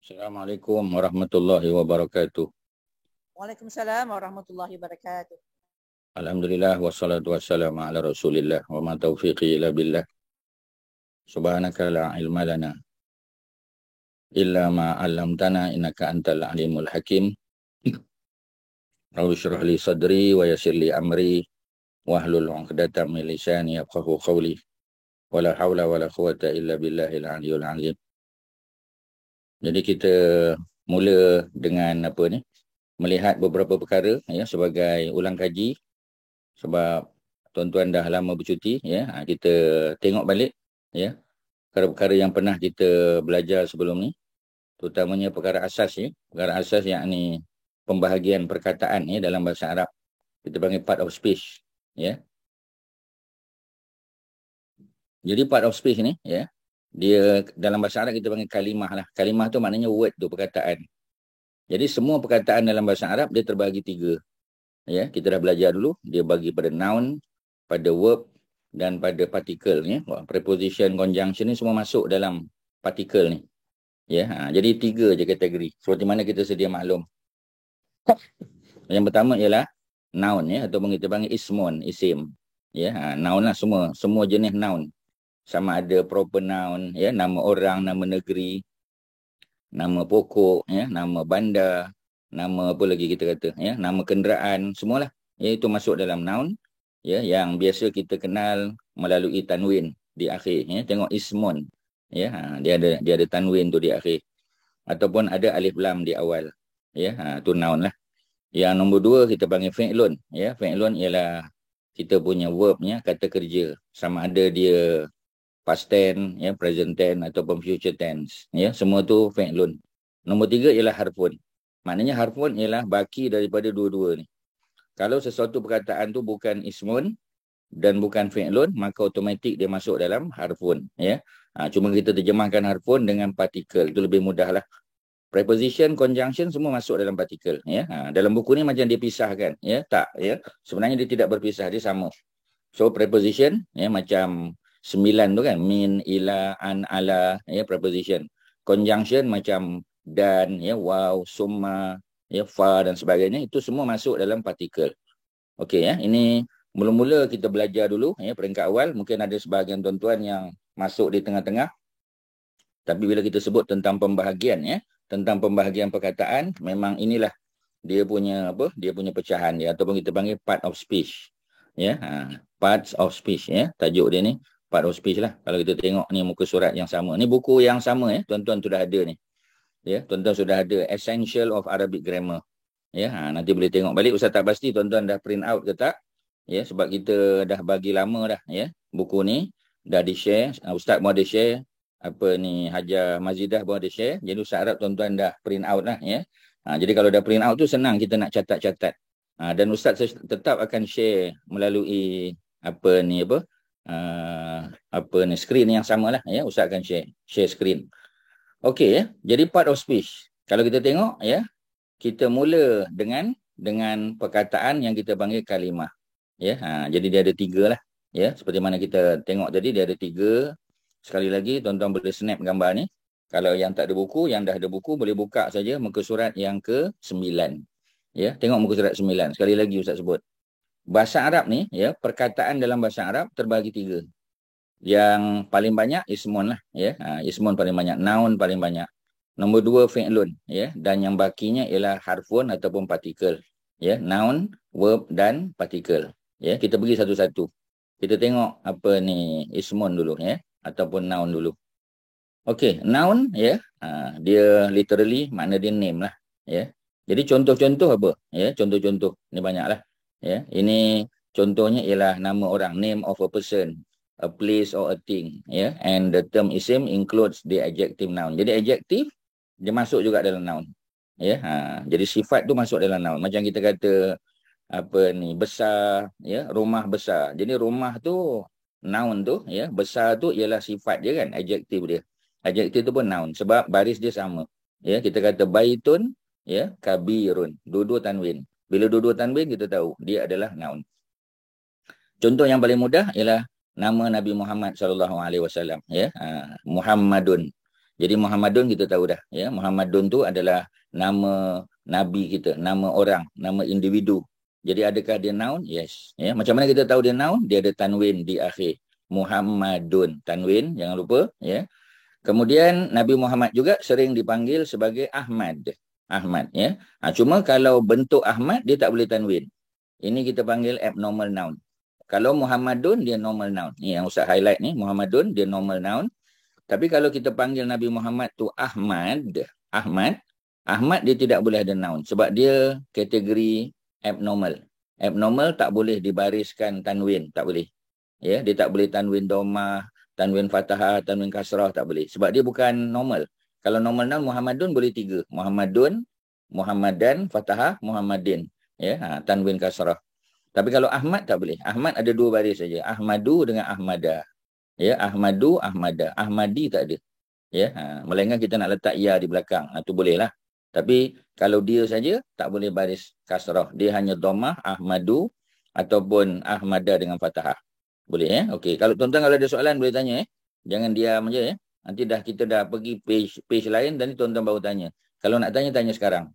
Assalamualaikum warahmatullahi wabarakatuh. Waalaikumsalam warahmatullahi wabarakatuh. Alhamdulillah wassalatu wassalamu ala Rasulillah wa ma taufiqi illa billah. Subhanaka la ilma lana illa ma 'allamtana innaka antal alimul hakim. Rabbi shrah li sadri wa yassir li amri wahlul 'uqdatam min lisani yafqahu qawli. Wala haula wala quwata illa billahil aliyyil azim. Jadi kita mula dengan melihat beberapa perkara sebagai ulang kaji, sebab tuan-tuan dah lama bercuti kita tengok balik perkara-perkara yang pernah kita belajar sebelum ni, terutamanya perkara asas yakni pembahagian perkataan dalam bahasa Arab, kita panggil part of speech Jadi part of speech ni dia dalam bahasa Arab kita panggil kalimah lah. Kalimah tu maknanya word tu, perkataan. Jadi semua perkataan dalam bahasa Arab dia terbagi 3. Kita dah belajar dulu, dia bagi pada noun, pada verb dan pada particle Preposition, conjunction ni semua masuk dalam particle ni. Jadi 3 je kategori seperti mana kita sedia maklum. Yang pertama ialah noun ataupun kita panggil ismun, isim. Noun lah, semua jenis noun. Sama ada proper noun, nama orang, nama negeri, nama pokok, nama bandar, nama apa lagi kita kata, nama kenderaan, semualah. Itu masuk dalam noun, yang biasa kita kenal melalui tanwin di akhir. Tengok ismun, dia ada tanwin tu di akhir, ataupun ada alif lam di awal. Tu noun lah. Yang nombor 2 kita panggil fi'lun. Fi'lun ialah kita punya verbnya, kata kerja, sama ada dia past tense, present tense ataupun future tense. Semua tu fi'lun. Nombor 3 ialah harfun. Maknanya harfun ialah baki daripada dua-dua ni. Kalau sesuatu perkataan tu bukan ismun dan bukan fi'lun, maka automatik dia masuk dalam harfun. Cuma kita terjemahkan harfun dengan partikel, itu lebih mudah lah. Preposition, conjunction semua masuk dalam partikel. Dalam buku ni macam dia pisahkan. Tak. Sebenarnya dia tidak berpisah, dia sama. So preposition macam 9 tu kan, min, ila, an, ala, preposition. Conjunction macam dan, waw, summa, fa dan sebagainya, itu semua masuk dalam partikel. Okey, ini mula-mula kita belajar dulu, peringkat awal. Mungkin ada sebahagian tuan-tuan yang masuk di tengah-tengah. Tapi bila kita sebut tentang pembahagian, tentang pembahagian perkataan, memang inilah dia punya dia punya pecahan dia, ataupun kita panggil part of speech. Parts of speech, tajuk dia ni part of speech lah. Kalau kita tengok ni muka surat yang sama, ni buku yang sama, tuan-tuan sudah ada ni. Tuan-tuan sudah ada Essential of Arabic Grammar. Nanti boleh tengok balik. Ustaz tak pasti tuan-tuan dah print out ke tak. Sebab kita dah bagi lama dah. Buku ni dah di-share. Ustaz pun ada share. Hajar Mazidah pun ada share. Jadi Ustaz harap tuan-tuan dah print out lah. Jadi kalau dah print out tu senang kita nak catat-catat. Dan Ustaz tetap akan share melalui screen yang sama lah. Ustaz akan share screen. Okey, jadi part of speech. Kalau kita tengok, kita mula dengan perkataan yang kita panggil kalimah. Jadi dia ada 3 lah. Seperti mana kita tengok tadi, dia ada 3. Sekali lagi, tuan-tuan boleh snap gambar ni. Kalau yang tak ada buku, yang dah ada buku, boleh buka saja muka surat yang ke-9. Tengok muka surat 9. Sekali lagi Ustaz sebut. Bahasa Arab ni, perkataan dalam bahasa Arab terbagi 3. Yang paling banyak ismun lah. Ismun paling banyak, noun paling banyak. Nombor 2 fi'lun, dan yang bakinya ialah harfun ataupun partikel. Noun, verb dan partikel. Kita pergi satu-satu. Kita tengok ismun dulu, ataupun noun dulu. Okey, noun dia literally makna dia name lah. Jadi contoh-contoh apa? Contoh-contoh ni banyaklah. Ini contohnya ialah nama orang, name of a person, a place or a thing, and the term isim includes the adjective noun. Jadi adjective dia masuk juga dalam noun. Jadi sifat tu masuk dalam noun. Macam kita kata besar, rumah besar. Jadi rumah tu noun tu, besar tu ialah sifat dia kan, adjektif dia. Adjektif tu pun noun sebab baris dia sama. Kita kata baitun, kabirun, dua-dua tanwin. Bila dua-dua tanwin kita tahu dia adalah noun. Contoh yang paling mudah ialah nama Nabi Muhammad sallallahu alaihi wasallam, Muhammadun. Jadi Muhammadun kita tahu dah, ya. Muhammadun tu adalah nama nabi kita, nama orang, nama individu. Jadi adakah dia noun? Yes. Ya, macam mana kita tahu dia noun? Dia ada tanwin di akhir. Muhammadun, tanwin, jangan lupa, ya. Kemudian Nabi Muhammad juga sering dipanggil sebagai Ahmad. Ahmad, ya. Cuma kalau bentuk Ahmad dia tak boleh tanwin. Ini kita panggil abnormal noun. Kalau Muhammadun dia normal noun. Ni yang Ustaz highlight ni, Muhammadun dia normal noun. Tapi kalau kita panggil Nabi Muhammad tu Ahmad dia tidak boleh ada noun sebab dia kategori abnormal. Abnormal tak boleh dibariskan tanwin, tak boleh. Ya, dia tak boleh tanwin domah, tanwin fathah, tanwin kasrah, tak boleh. Sebab dia bukan normal. Kalau normal noun Muhammadun boleh 3. Muhammadun, Muhammadan, fathah, Muhammadin. Ya, tanwin kasrah. Tapi kalau Ahmad tak boleh. Ahmad ada 2 baris saja. Ahmadu dengan Ahmada. Ya, Ahmadu, Ahmada. Ahmadi tak ada. Ya, melainkan kita nak letak ya di belakang. Itu boleh lah. Tapi kalau dia saja tak boleh baris kasrah. Dia hanya domah, Ahmadu ataupun Ahmada dengan fathah. Boleh ya? Okey. Kalau tuan-tuan kalau ada soalan boleh tanya. Jangan diam aja ya. Nanti kita dah pergi page lain dan tuan-tuan baru tanya. Kalau nak tanya, tanya sekarang.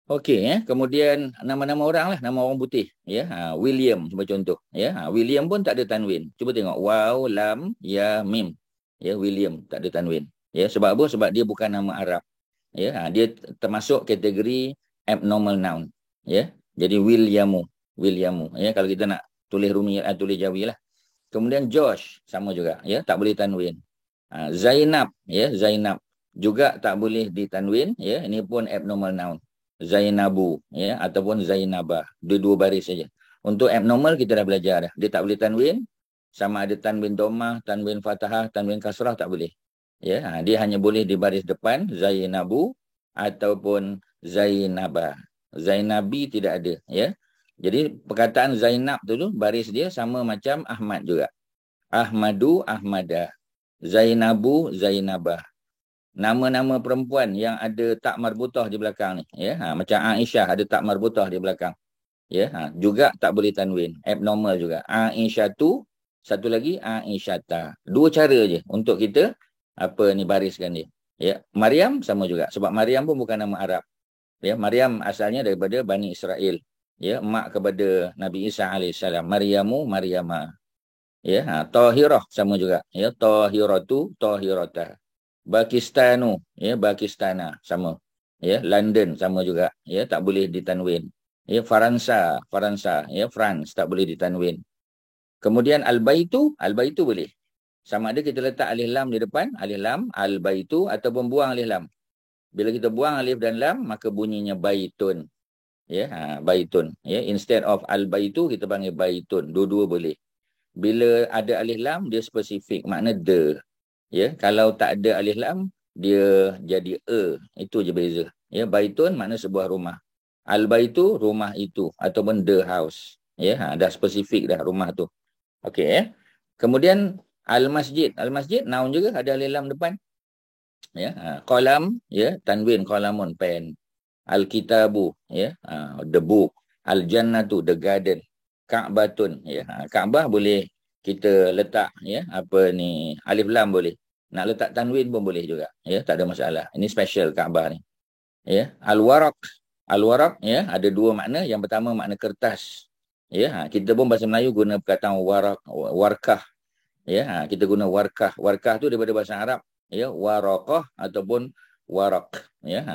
Okey ya, kemudian nama-nama orang lah, nama orang putih ya. William cuba contoh ya. William pun tak ada tanwin. Cuba tengok waw, lam, ya, mim. Ya, William tak ada tanwin. Ya, sebab apa? Sebab dia bukan nama Arab. Ya, dia termasuk kategori abnormal noun. Ya. Jadi Williamu ya, kalau kita nak tulis Rumi tulis Jawi lah. Kemudian Josh sama juga ya, tak boleh tanwin. Zainab ya, Zainab juga tak boleh ditanwin ya, ini pun abnormal noun. Zainabu ya ataupun Zainabah, dua baris saja. Untuk abnormal kita dah belajar dah. Dia tak boleh tanwin, sama ada tanwin domah, tanwin fathah, tanwin kasrah tak boleh. Ya, dia hanya boleh di baris depan Zainabu ataupun Zainabah. Zainabi tidak ada ya. Jadi perkataan Zainab tu baris dia sama macam Ahmad juga. Ahmadu, Ahmada. Zainabu, Zainabah. Nama-nama perempuan yang ada tak marbutah di belakang ni ya, macam Aisyah ada tak marbutah di belakang ya, juga tak boleh tanwin, abnormal juga. Aisyatu, satu lagi Aisyata. 2 cara je untuk kita bariskan dia ya. Maryam sama juga sebab Maryam pun bukan nama Arab ya. Maryam asalnya daripada Bani Israel ya, mak kepada Nabi Isa alaihissalam. Maryamu, Maryama ya. Tahirah sama juga ya, Tahiratu, Tahirata. Pakistanu ya, Pakistana sama ya. London sama juga ya, tak boleh ditanwin ya. Faransa ya, France tak boleh ditanwin. Kemudian al-baitu boleh, sama ada kita letak alif lam di depan, alif lam al-baitu, ataupun buang alif lam. Bila kita buang alif dan lam maka bunyinya baitun ya, baitun ya. Instead of al-baitu kita panggil baitun. Dua-dua boleh. Bila ada alif lam dia spesifik, makna de. Ya, kalau tak ada alif lam dia jadi itu je beza ya. Baitun makna sebuah rumah, al baitu rumah itu ataupun the house ya. Dah spesifik dah rumah tu. Okey ya. Kemudian al masjid noun juga ada alif lam depan ya. Qalam ya, tanwin qalamun, pen. Al kitabu ya, the book. Al jannatu, the garden. Ka'batun ya, Kaabah boleh kita letak ya, alif lam boleh. Nak letak tanwin pun boleh juga ya, tak ada masalah. Ini special Kaabah ni ya. Al-waraq ya, ada 2 makna. Yang pertama makna kertas ya. Kita pun bahasa Melayu guna perkataan warkah ya. Kita guna warkah tu daripada bahasa Arab ya, waraqah ataupun waraq ya.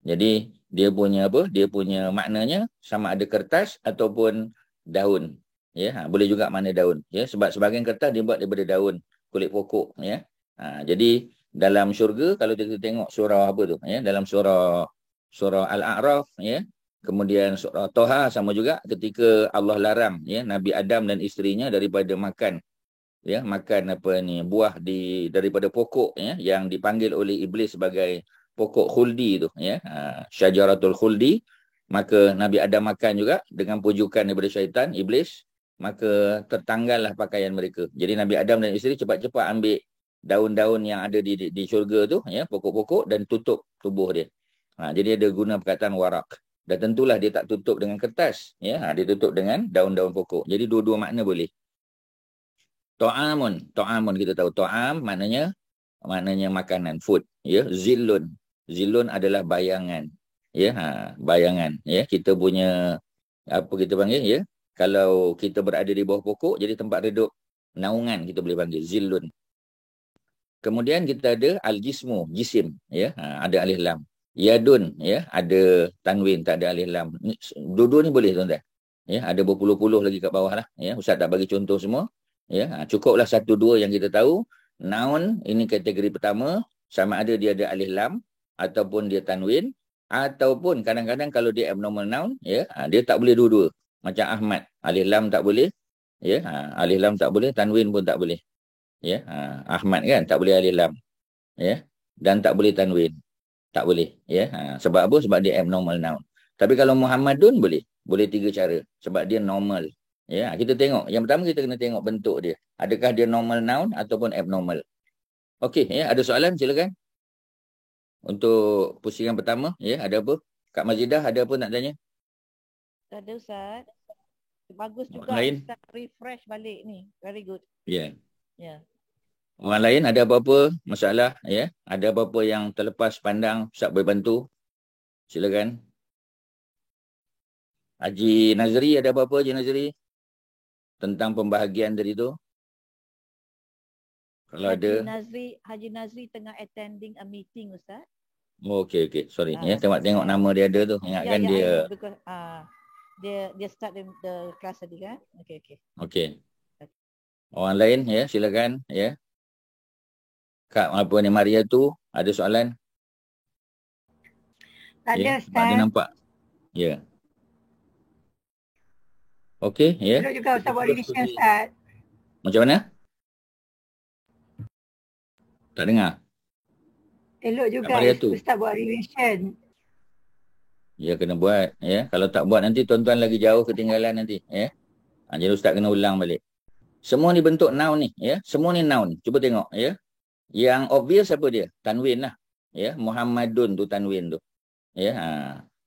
Jadi dia punya maknanya sama ada kertas ataupun daun ya. Boleh juga mana daun ya, sebab sebahagian kertas dia buat daripada daun kulit pokok ya. Jadi dalam syurga kalau kita tengok surah ya, dalam surah Al-A'raf ya, kemudian surah Toha sama juga, ketika Allah larang ya Nabi Adam dan isterinya daripada makan ya, buah daripada pokok ya yang dipanggil oleh iblis sebagai pokok khuldi tu ya, syajaratul khuldi. Maka Nabi Adam makan juga dengan pujukan daripada syaitan, iblis, maka tertanggallah pakaian mereka. Jadi Nabi Adam dan isteri cepat-cepat ambil daun-daun yang ada di syurga tu ya, pokok-pokok, dan tutup tubuh dia. Jadi ada guna perkataan warak. Dan tentulah dia tak tutup dengan kertas ya, dia tutup dengan daun-daun pokok. Jadi dua-dua makna boleh. Ta'amun kita tahu ta'am maknanya maknanya makanan, food, ya. Zillun, zillun adalah bayangan, ya, bayangan, ya. Kita punya apa kita panggil, ya, kalau kita berada di bawah pokok jadi tempat reduk, naungan kita boleh panggil zillun. Kemudian kita ada al-jismu, jisim, ya, ada alif lam. Yadun, ya, ada tanwin, tak ada alif lam. Dua-dua ni boleh, tuan-tuan. Ya, ada berpuluh-puluh lagi kat bawah lah, ya. Ustaz tak bagi contoh semua, ya. Cukuplah satu dua yang kita tahu. Noun ini kategori pertama, sama ada dia ada alif lam ataupun dia tanwin, ataupun kadang-kadang kalau dia abnormal noun, ya, dia tak boleh dua-dua. Macam Ahmad, alif lam tak boleh, ya, alif lam tak boleh, tanwin pun tak boleh. Ya, Ahmad kan tak boleh alif lam, ya, dan tak boleh tanwin, tak boleh, ya. Sebab apa? Sebab dia abnormal noun. Tapi kalau Muhammadun boleh 3 cara sebab dia normal, ya. Kita tengok yang pertama, kita kena tengok bentuk dia, adakah dia normal noun ataupun abnormal. Okey, ya, ada soalan silakan untuk pusingan pertama, ya. Ada apa Kak Mazidah, ada apa nak tanya? Tak ada, Ustaz. Bagus juga Lain? Ustaz refresh balik ni. Very good. Ya. Ya. Orang lain ada apa-apa masalah, ya? Ada apa-apa yang terlepas pandang, Ustaz boleh bantu? Silakan. Haji Nazri, ada apa-apa Haji Nazri? Tentang pembahagian dari tu? Kalau ada. Haji Nazri tengah attending a meeting, Ustaz. Oh, okey. Sorry. Ya, tengok nama dia ada tu. Ingatkan dia. Because, dia start the class tadi kan? Okey. Orang lain, ya, silakan, ya. Kak apa ni Maria tu ada soalan? Tak ada, Ustaz. Ada nampak? Ya. Okey, ya. Elok juga Ustaz buat revision, Ustaz. Macam mana? Tak dengar. Elok juga Ustaz buat revision. Ya, kena buat, ya. Kalau tak buat nanti tuan-tuan lagi jauh ketinggalan nanti, ya. Jadi Ustaz kena ulang balik. Semua ni bentuk noun ni, ya. Semua ni noun. Cuba tengok, ya. Yang obvious apa dia? Tanwin lah. Ya, Muhammadun tu tanwin tu. Ya,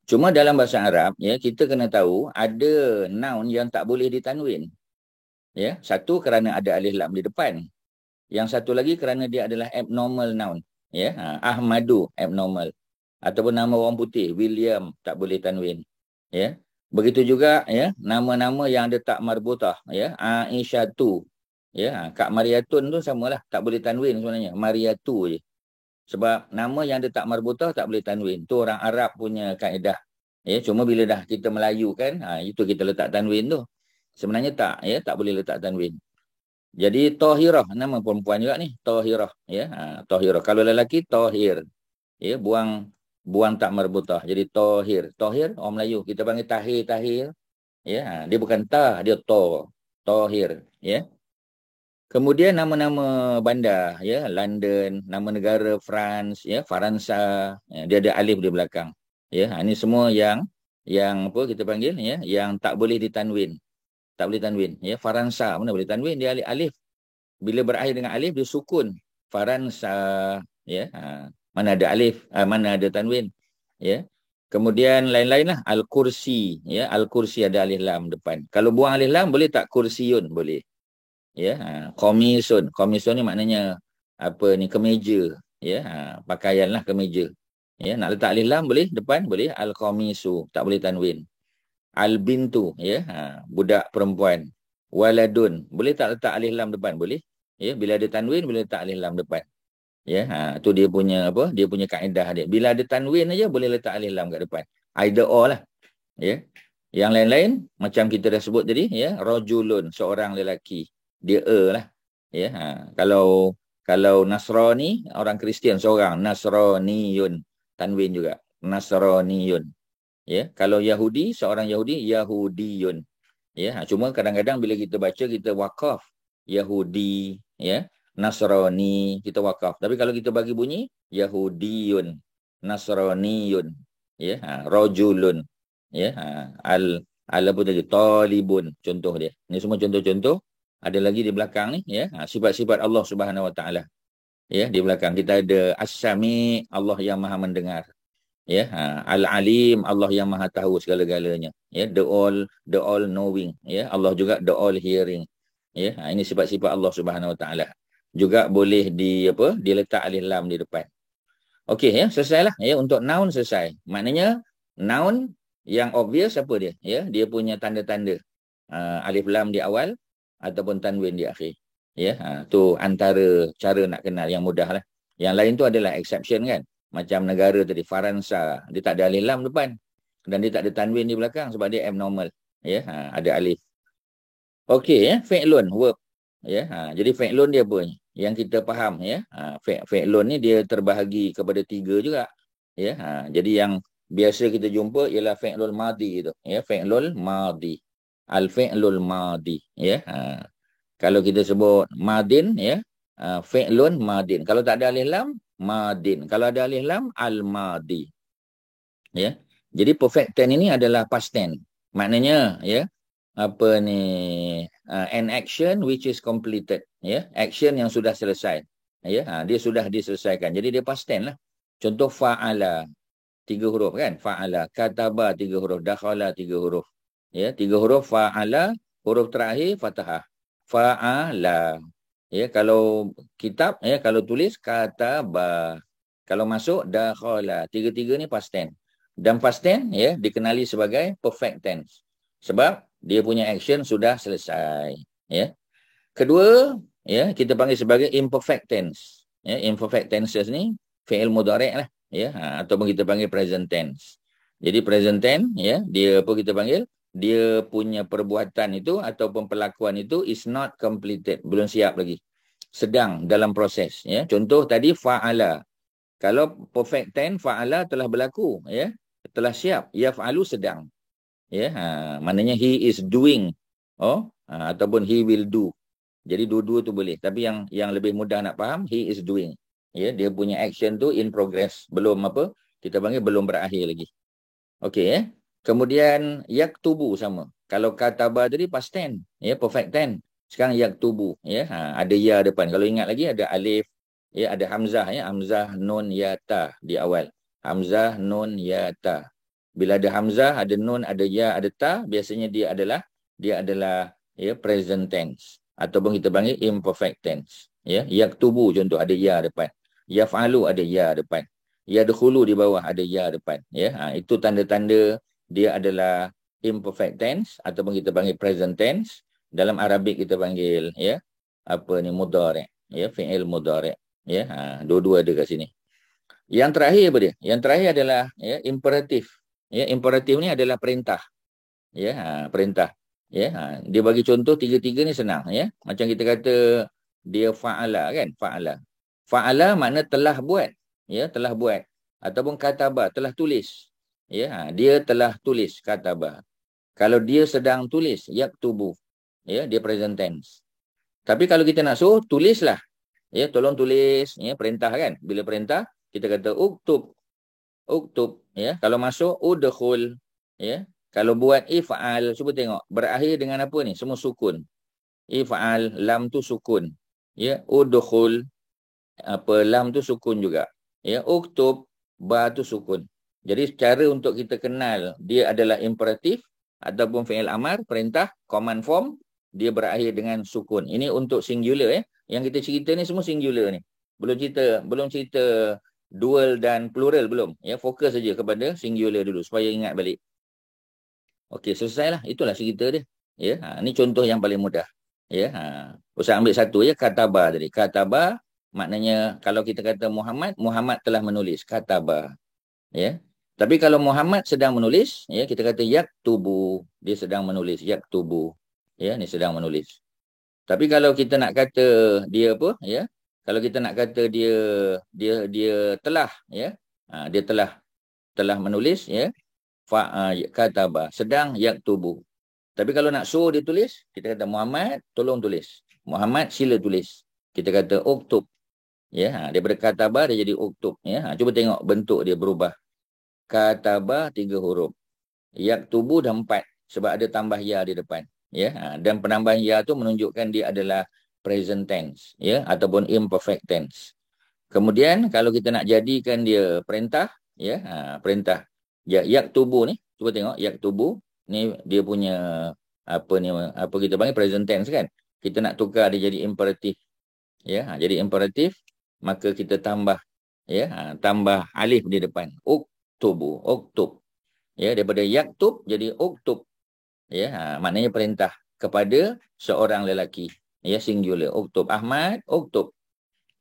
cuma dalam bahasa Arab, ya, kita kena tahu ada noun yang tak boleh ditanwin. Ya, satu kerana ada alif lam di depan. Yang satu lagi kerana dia adalah abnormal noun. Ya, Ahmadu abnormal. Ataupun nama orang putih, William, tak boleh tanwin. Ya. Begitu juga, ya, nama-nama yang ada tak marbutah, ya, Aisyatu. Ya, Kak Mariatun tu samalah, tak boleh tanwin sebenarnya. Mariatu je. Sebab nama yang ada tak marbutah tak boleh tanwin. Tu orang Arab punya kaedah. Ya, cuma bila dah kita Melayu kan, itu kita letak tanwin tu. Sebenarnya tak, ya, tak boleh letak tanwin. Jadi Tahirah, nama perempuan juga ni, Tahirah, ya. Tahirah. Kalau lelaki Tahir. Ya, buang tak marbutah. Jadi Tahir. Tahir orang Melayu kita panggil tahir. Ya, dia bukan tah, dia Tahir, ya. Kemudian nama-nama bandar, ya, London, nama negara France, ya, Faransa, ya, dia ada alif di belakang. Ya, ini semua yang apa kita panggil, ya, yang tak boleh ditanwin. Tak boleh tanwin, ya. Faransa mana boleh tanwin, dia alif. Bila berakhir dengan alif dia sukun. Faransa, ya. Mana ada alif, mana ada tanwin, ya. Kemudian lain-lain lah, al-kursi, ya, al-kursi ada alif lam depan. Kalau buang alif lam boleh tak? Kursiyun boleh. Ya, komisun ni maknanya apa ni, kemeja, ya, pakaian lah kemeja. Ya, nak letak alif lam boleh depan, boleh al-komisu, tak boleh tanwin. Al-bintu, ya, budak perempuan. Waladun, boleh tak letak alif lam depan? Boleh. Ya, bila ada tanwin boleh letak alif lam depan. Ya, tu dia punya apa? Dia punya kaedah dia. Bila ada tanwin aja boleh letak alif lam kat depan. Either or lah. Ya. Yang lain-lain macam kita dah sebut tadi, ya, rajulun, seorang lelaki. Dia lah. Ya, kalau Nasrani, orang Kristian seorang, Nasraniyun, tanwin juga, Nasraniyun. Ya, kalau Yahudi, seorang Yahudi, Yahudiyun. Ya, cuma kadang-kadang bila kita baca kita wakaf Yahudi, ya, Nasrani, kita wakaf. Tapi kalau kita bagi bunyi Yahudiyun, Nasraniyun, ya, rajulun, ya, apa tadi, talibun, contoh dia. Ini semua contoh-contoh. Ada lagi di belakang ni, ya, sifat-sifat Allah Subhanahu Wa Taala. Ya, di belakang kita ada As-Sami, Allah yang Maha mendengar. Ya, Al-Alim, Allah yang Maha tahu segala-galanya. Ya, the all knowing. Ya, Allah juga the all hearing. Ya, ini sifat-sifat Allah Subhanahu Wa Taala. juga boleh diletak alif lam di depan. Okey ya, selesailah ya, untuk noun selesai. Maknanya noun yang obvious apa dia? Ya, dia punya tanda-tanda. Alif lam di awal ataupun tanwin di akhir. Ya, tu antara cara nak kenal yang mudah lah. Yang lain tu adalah exception kan. Macam negara tadi, Faransa, dia tak ada alif lam depan dan dia tak ada tanwin di belakang sebab dia abnormal. Ya, ada alif. Okey ya, fi'lun, verb. Ya, jadi fi'lun dia apa ni? Yang kita faham ya. Fi'lun ni dia terbahagi kepada 3 juga. Ya, jadi yang biasa kita jumpa ialah fi'lul madi tu. Ya, fi'lul madi. Al-fi'lul madi. Ya, kalau kita sebut madin ya, fi'lun madin. Kalau tak ada alif lam, madin. Kalau ada alif lam, al-madi. Ya. Jadi perfect tense ini adalah past tense. Maknanya ya, apa ni, an action which is completed, ya, action yang sudah selesai, ya, dia sudah diselesaikan, jadi dia past tense lah. Contoh fa'ala 3 huruf kan, fa'ala, kataba 3 huruf, dakhala 3 huruf, ya, 3 huruf fa'ala, huruf terakhir fathah, fa'ala, ya. Kalau kitab ya, kalau tulis kataba, kalau masuk dakhala, 3-3 ni past tense. Dan past tense ya dikenali sebagai perfect tense sebab dia punya action sudah selesai. Ya. Kedua, ya, kita panggil sebagai imperfect tense. Ya, imperfect tenses ni fi'il mudhari' lah, ya, ataupun kita panggil present tense. Jadi present tense, ya, dia apa kita panggil? Dia punya perbuatan itu ataupun perlakuan itu is not completed, belum siap lagi. Sedang dalam proses, ya. Contoh tadi fa'ala. Kalau perfect tense fa'ala telah berlaku, ya, telah siap, yaf'alu sedang. Ya, maknanya he is doing, ataupun he will do. Jadi dua-dua tu boleh. Tapi yang lebih mudah nak faham, he is doing. Ya, dia punya action tu in progress, belum apa? Kita panggil belum berakhir lagi. Okey ya. Kemudian yaktubu sama. Kalau kataba tadi past tense, ya, perfect tense. Sekarang yaktubu, ya, ada ya depan. Kalau ingat lagi ada alif, ya, ada hamzah, ya, hamzah nun ya ta di awal. Hamzah nun ya ta. Bila ada hamzah, ada nun, ada ya, ada ta, biasanya dia adalah ya, present tense ataupun kita panggil imperfect tense. Ya, yaktubu contoh ada ya depan. Yaf'alu ada ya depan. Yadkhulu di bawah ada ya depan. Ya, itu tanda-tanda dia adalah imperfect tense ataupun kita panggil present tense. Dalam Arabik kita panggil ya apa ni, mudhari', ya, fi'il mudhari'. Ya, dua-dua ada kat sini. Yang terakhir apa dia? Yang terakhir adalah ya imperatif. Ya, imperatif ni adalah perintah. Ya, perintah. Ya, dia bagi contoh 3-3 ni senang ya. Macam kita kata dia fa'ala kan, fa'ala. Fa'ala makna telah buat, ya, telah buat, ataupun kataba telah tulis. Ya, dia telah tulis kataba. Kalau dia sedang tulis yaktubu, ya, dia present tense. Tapi kalau kita nak suruh tulislah. Ya, tolong tulis, ya, perintah kan. Bila perintah kita kata uktub. Uktub, ya. Kalau masuk udkhul, ya. Kalau buat if'al, cuba tengok berakhir dengan apa ni? Semua sukun. If'al, lam tu sukun. Ya, udkhul, apa, lam tu sukun juga. Ya, uktub, ba tu sukun. Jadi cara untuk kita kenal dia adalah imperatif ataupun fi'il amar, perintah, command form, dia berakhir dengan sukun. Ini untuk singular ya. Yang kita cerita ni semua singular ni. Belum cerita dual dan plural belum. Ya, fokus saja kepada singular dulu supaya ingat balik. Okey, selesailah. Itulah cerita dia. Ya, ni contoh yang paling mudah. Ya, Ustaz ambil satu ya, kataba tadi. Kataba maknanya kalau kita kata Muhammad, Muhammad telah menulis, kataba. Ya. Tapi kalau Muhammad sedang menulis, ya, kita kata yaktubu, dia sedang menulis, yaktubu. Ya, ni sedang menulis. Tapi kalau kita nak kata dia apa, ya? Kalau kita nak kata dia telah, ya. Dia telah menulis, ya. Kataba, sedang yaktubu. Tapi kalau nak suruh dia tulis, kita kata Muhammad, tolong tulis. Muhammad, sila tulis. Kita kata uktub. Ya, daripada kataba dia jadi uktub, ya. Cuba tengok bentuk dia berubah. Kataba 3 huruf. Yaktubu dah 4 sebab ada tambah ya di depan. Ya, dan penambahan ya tu menunjukkan dia adalah present tense, ya, ataupun imperfect tense. Kemudian kalau kita nak jadikan dia perintah, ya, perintah. Ya, yaktubu ni, cuba tengok yaktubu ni dia punya apa kita panggil present tense kan. Kita nak tukar dia jadi imperatif. Ya, jadi imperatif, maka kita tambah tambah alif di depan. Uktubu, uktub. Ya, daripada yaktub jadi uktub. Ya, maknanya perintah kepada seorang lelaki. Ya, singular. Uktub Ahmad, uktub.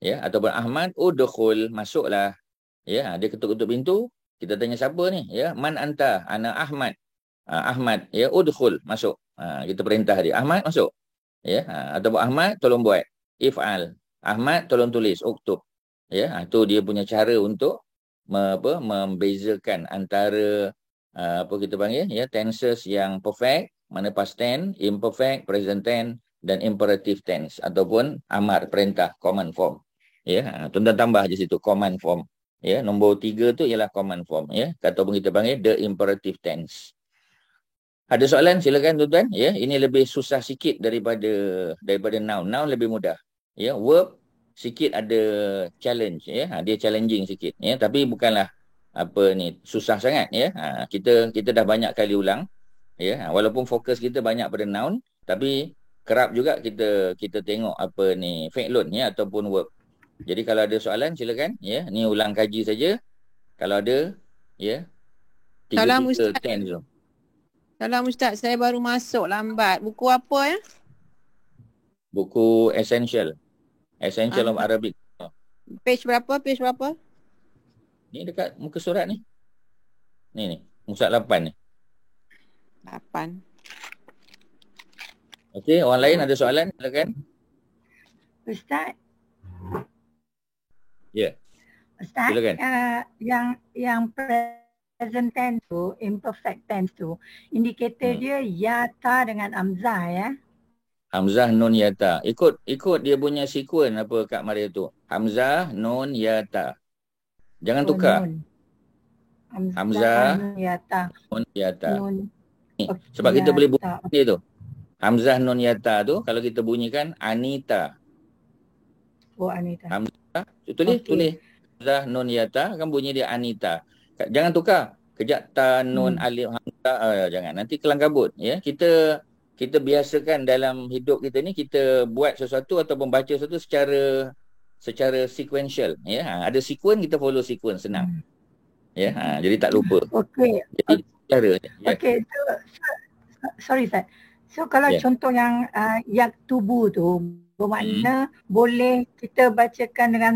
Ya, ataupun Ahmad udkhul, masuklah. Ya, dia ketuk-ketuk pintu, kita tanya siapa ni? Ya, man anta? Ana Ahmad. Ahmad, ya, udkhul, masuk. Kita perintah dia. Ahmad masuk. Ya, ataupun Ahmad tolong buat. If'al. Ahmad tolong tulis, uktub. Ya, itu dia punya cara untuk membezakan antara apa kita panggil ya, tenses yang perfect, mana past tense, imperfect, present tense dan imperative tense ataupun amar, perintah, command form. Ya, tuan-tuan tambah je situ command form. Ya, nombor 3 tu ialah command form ya, ataupun kita panggil the imperative tense. Ada soalan silakan tuan-tuan ya. Ini lebih susah sikit daripada noun. Noun lebih mudah. Ya, verb sikit ada challenge ya. Dia challenging sikit ya, tapi bukanlah apa ni susah sangat ya. Kita dah banyak kali ulang ya. Walaupun fokus kita banyak pada noun, tapi kerap juga kita tengok apa ni fi'lun ya ataupun verb. Jadi kalau ada soalan silakan ya. Ni ulang kaji saja. Kalau ada ya. Salam 3 Ustaz. tense tu. Salam Ustaz, saya baru masuk lambat. Buku apa ya? Buku Essential of Arabic. Page berapa? Page berapa? Ni dekat muka surat ni. Ni, muka surat 8 ni. 8. Okey, orang lain ada soalan? Silakan. Ustaz, Ya, Ustaz, silakan. yang present tense tu, imperfect tense tu, indikator dia yata dengan amzah ya. Hamzah, nun, yata. Ikut dia punya sequence apa Kak Maria tu. Hamzah, nun, yata. Jangan tukar. Nun. Hamzah, nun, yata. Nun, yata. Nun. Ni, Okay, sebab kita boleh yata. bunyi tu. Hamzah, nun, yata tu kalau kita bunyikan Anita. Oh, Anita. Hamzah, tulis. Hamzah, nun, yata kan bunyi dia Anita. Jangan tukar. Kejap ta, nun, alif, hamzah. Jangan. Nanti kelang kabut. Ya, kita biasakan dalam hidup kita ni, kita buat sesuatu ataupun baca sesuatu secara sequential ya. Ada sequence, kita follow sequence, senang. Ya, jadi tak lupa. Okey. Jadi cara ya. Okey, sorry Ustaz. So kalau contoh yang yaktubu tu bermakna boleh kita bacakan dengan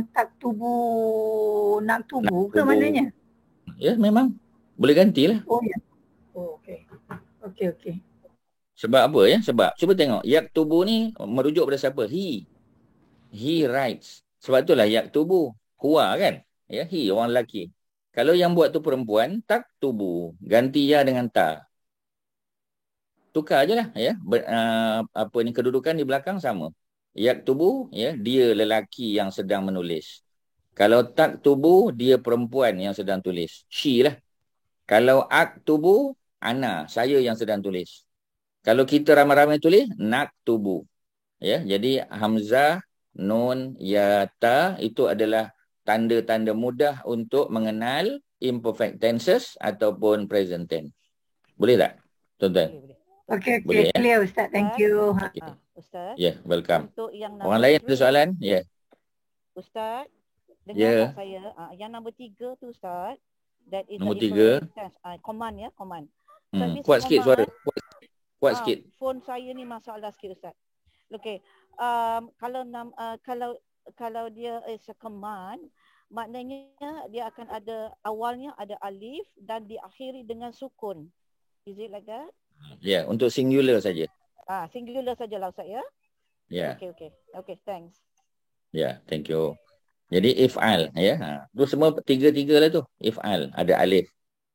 naktubu ke maknanya? Ya, memang boleh gantilah. Oh ya. Oh okey. Okey. Sebab apa ya? Sebab cuba tengok yaktubu ni merujuk pada siapa? He writes. Sebab itulah yaktubu. Huwa kan? Ya, he orang lelaki. Kalau yang buat tu perempuan, taktubu. Ganti ya dengan ta. Tukar je lah ya. Apa ni kedudukan di belakang sama. Yaktubu ya, dia lelaki yang sedang menulis. Kalau taktubu, dia perempuan yang sedang tulis. She lah. Kalau aktubu, ana, saya yang sedang tulis. Kalau kita ramai-ramai tulis, naktubu. Ya, jadi hamzah, nun, ya, ta itu adalah tanda-tanda mudah untuk mengenal imperfect tenses ataupun present tense. Boleh tak, tuan-tuan? Okey, boleh, clear Ustaz. Thank you. Okay. Ustaz. Ya, welcome. Untuk yang orang lain ada soalan? Ya. Ustaz, dengar saya. Yang nombor 3 tu Ustaz. That is nombor 3. Command ya, command. Kuat sikit suara. Kuat sikit. Phone saya ni masalah sikit Ustaz. Okey. Kalau dia is a command, maknanya dia akan ada awalnya ada alif dan diakhiri dengan sukun. Is it like that? Ya, untuk singular saja. Singular sajalah Ustaz ya. Ya. Okay, thanks. Ya, thank you. Jadi if'al ya. Tu semua tiga-tiga lah tu. If'al ada alif.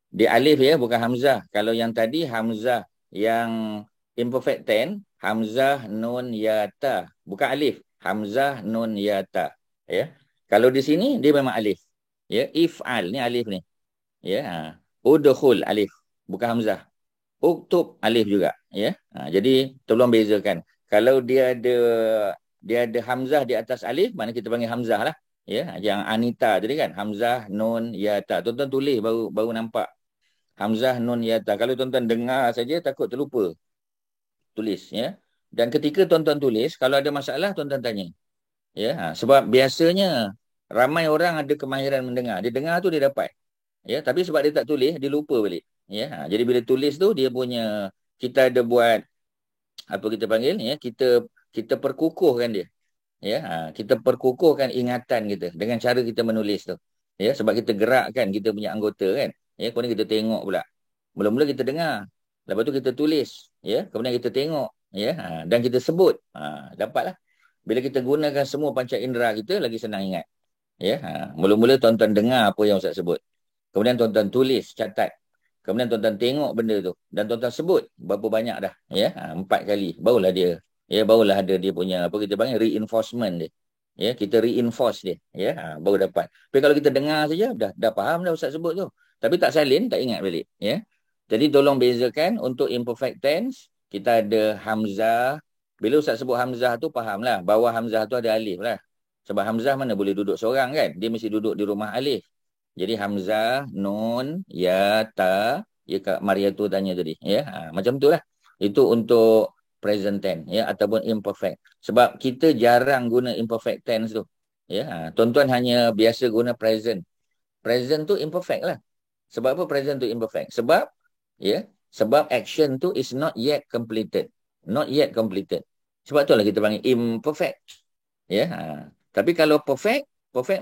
Dia alif ya, bukan hamzah. Kalau yang tadi hamzah yang imperfect tense, hamzah nun ya ta, bukan alif. Hamzah nun ya ta. Ya. Kalau di sini dia memang alif. Ya, if'al ni alif ni. Ya. Udkhul alif, bukan hamzah. Uktub alif juga ya. Jadi tolong bezakan. Kalau dia ada hamzah di atas alif, mana kita panggil hamzah lah. Ya, yang Anita tadi kan, hamzah nun ya ta. Tuan-tuan tulis baru nampak. Hamzah nun ya ta. Kalau tuan-tuan dengar saja takut terlupa. Tulis ya. Dan ketika tuan-tuan tulis, kalau ada masalah tuan-tuan tanya. Ya, sebab biasanya ramai orang ada kemahiran mendengar. Dia dengar tu dia dapat. Ya, tapi sebab dia tak tulis, dia lupa balik. Ya, jadi bila tulis tu dia punya, kita ada buat apa kita panggil, ya, kita perkukuhkan dia. Ya, kita perkukuhkan ingatan kita dengan cara kita menulis tu. Ya, sebab kita gerakkan kita punya anggota kan. Ya, kemudian kita tengok pula. Mula-mula kita dengar. Lepas tu kita tulis, ya, kemudian kita tengok, ya, dan kita sebut. Dapatlah. Bila kita gunakan semua panca indera kita, lagi senang ingat. Ya, mula-mula tuan-tuan dengar apa yang Ustaz sebut. Kemudian tuan-tuan tulis, catat. Kemudian tuan-tuan tengok benda tu dan tuan-tuan sebut berapa banyak dah, ya, 4 kali. Barulah dia, ya, barulah ada dia punya apa kita panggil reinforcement dia. Ya, kita reinforce dia, ya, baru dapat. Tapi kalau kita dengar saja dah faham dah Ustaz sebut tu. Tapi tak salin, tak ingat balik, ya. Jadi tolong bezakan untuk imperfect tense, kita ada hamzah. Bila Ustaz sebut hamzah tu fahamlah, bawah hamzah tu ada alif lah. Sebab hamzah mana boleh duduk seorang kan? Dia mesti duduk di rumah alif. Jadi hamzah, nun, ya, ta, ya Kak Maria tu tanya tadi, ya. Macam tu lah. Itu untuk present tense, ya, ataupun imperfect. Sebab kita jarang guna imperfect tense tu. Ya, tuan-tuan hanya biasa guna present. Present tu imperfect lah. Sebab apa present tu imperfect? Sebab, ya, sebab action tu is not yet completed. Not yet completed. Sebab tu lah kita panggil imperfect. Ya. Tapi kalau perfect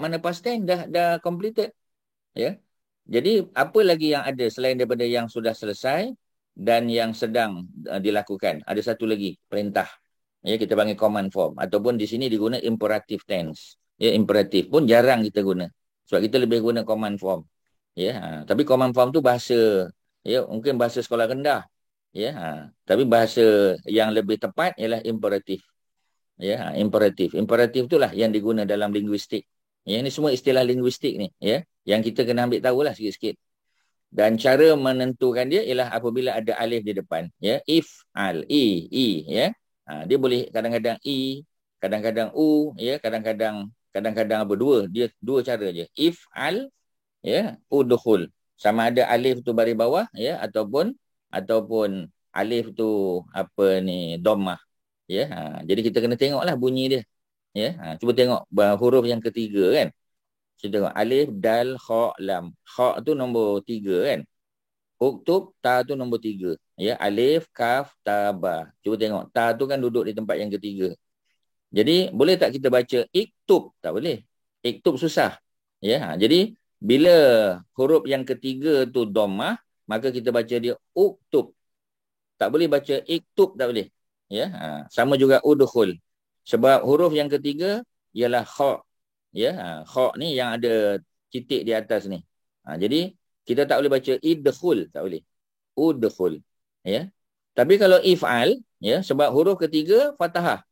mana past tense dah completed. Ya. Jadi apa lagi yang ada selain daripada yang sudah selesai dan yang sedang dilakukan? Ada satu lagi, perintah. Ya, kita panggil command form ataupun di sini diguna imperative tense. Ya, imperative pun jarang kita guna. Sebab kita lebih guna command form. Ya, tapi command form tu bahasa, ya, mungkin bahasa sekolah rendah. Ya, tapi bahasa yang lebih tepat ialah imperative. Ya, imperatif. Imperatif itulah yang diguna dalam linguistik. Ya, ini semua istilah linguistik ni, ya, yang kita kena ambil tahulah sikit-sikit. Dan cara menentukan dia ialah apabila ada alif di depan, ya, if, al, i, ya. Dia boleh kadang-kadang i, kadang-kadang u, ya, kadang-kadang apa, dia dua cara je. If, al, ya, udkhul. Sama ada alif tu baris bawah, ya, ataupun alif tu apa ni, dhammah. Ya, jadi kita kena tengoklah bunyi dia. Ya, cuba tengok huruf yang ketiga kan. Kita tengok alif, dal, kha, lam. Kha tu nombor 3 kan. Uktub, ta tu nombor 3. Ya, alif, kaf, ta, ba. Cuba tengok, ta tu kan duduk di tempat yang ketiga. Jadi boleh tak kita baca iktub? Tak boleh. Iktub susah. Ya, jadi bila huruf yang ketiga tu dhammah, maka kita baca dia uktub. Tak boleh baca iktub, tak boleh. Ya, sama juga udkhul. Sebab huruf yang ketiga ialah kha. Ya, kha ni yang ada titik di atas ni. Jadi kita tak boleh baca idkhul, tak boleh. Udkhul. Ya. Tapi kalau if'al, ya, sebab huruf ketiga fathah.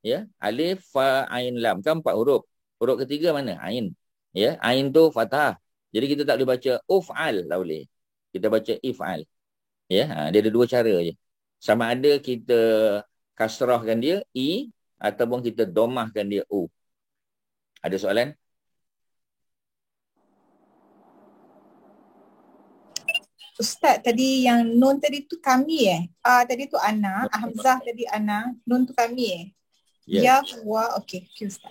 Ya, alif, fa, ain, lam, kan 4 huruf. Huruf ketiga mana? Ain. Ya, ain tu fathah. Jadi kita tak boleh baca uf'al, tak boleh. Kita baca if'al. Ya, dia ada 2 cara je. Sama ada kita kasrahkan dia i ataupun kita domahkan dia u. Ada soalan? Ustaz, tadi yang nun tadi tu kami tadi tu ana, hamzah tadi ana, nun tu kami Ya, huwa, okey, Ustaz.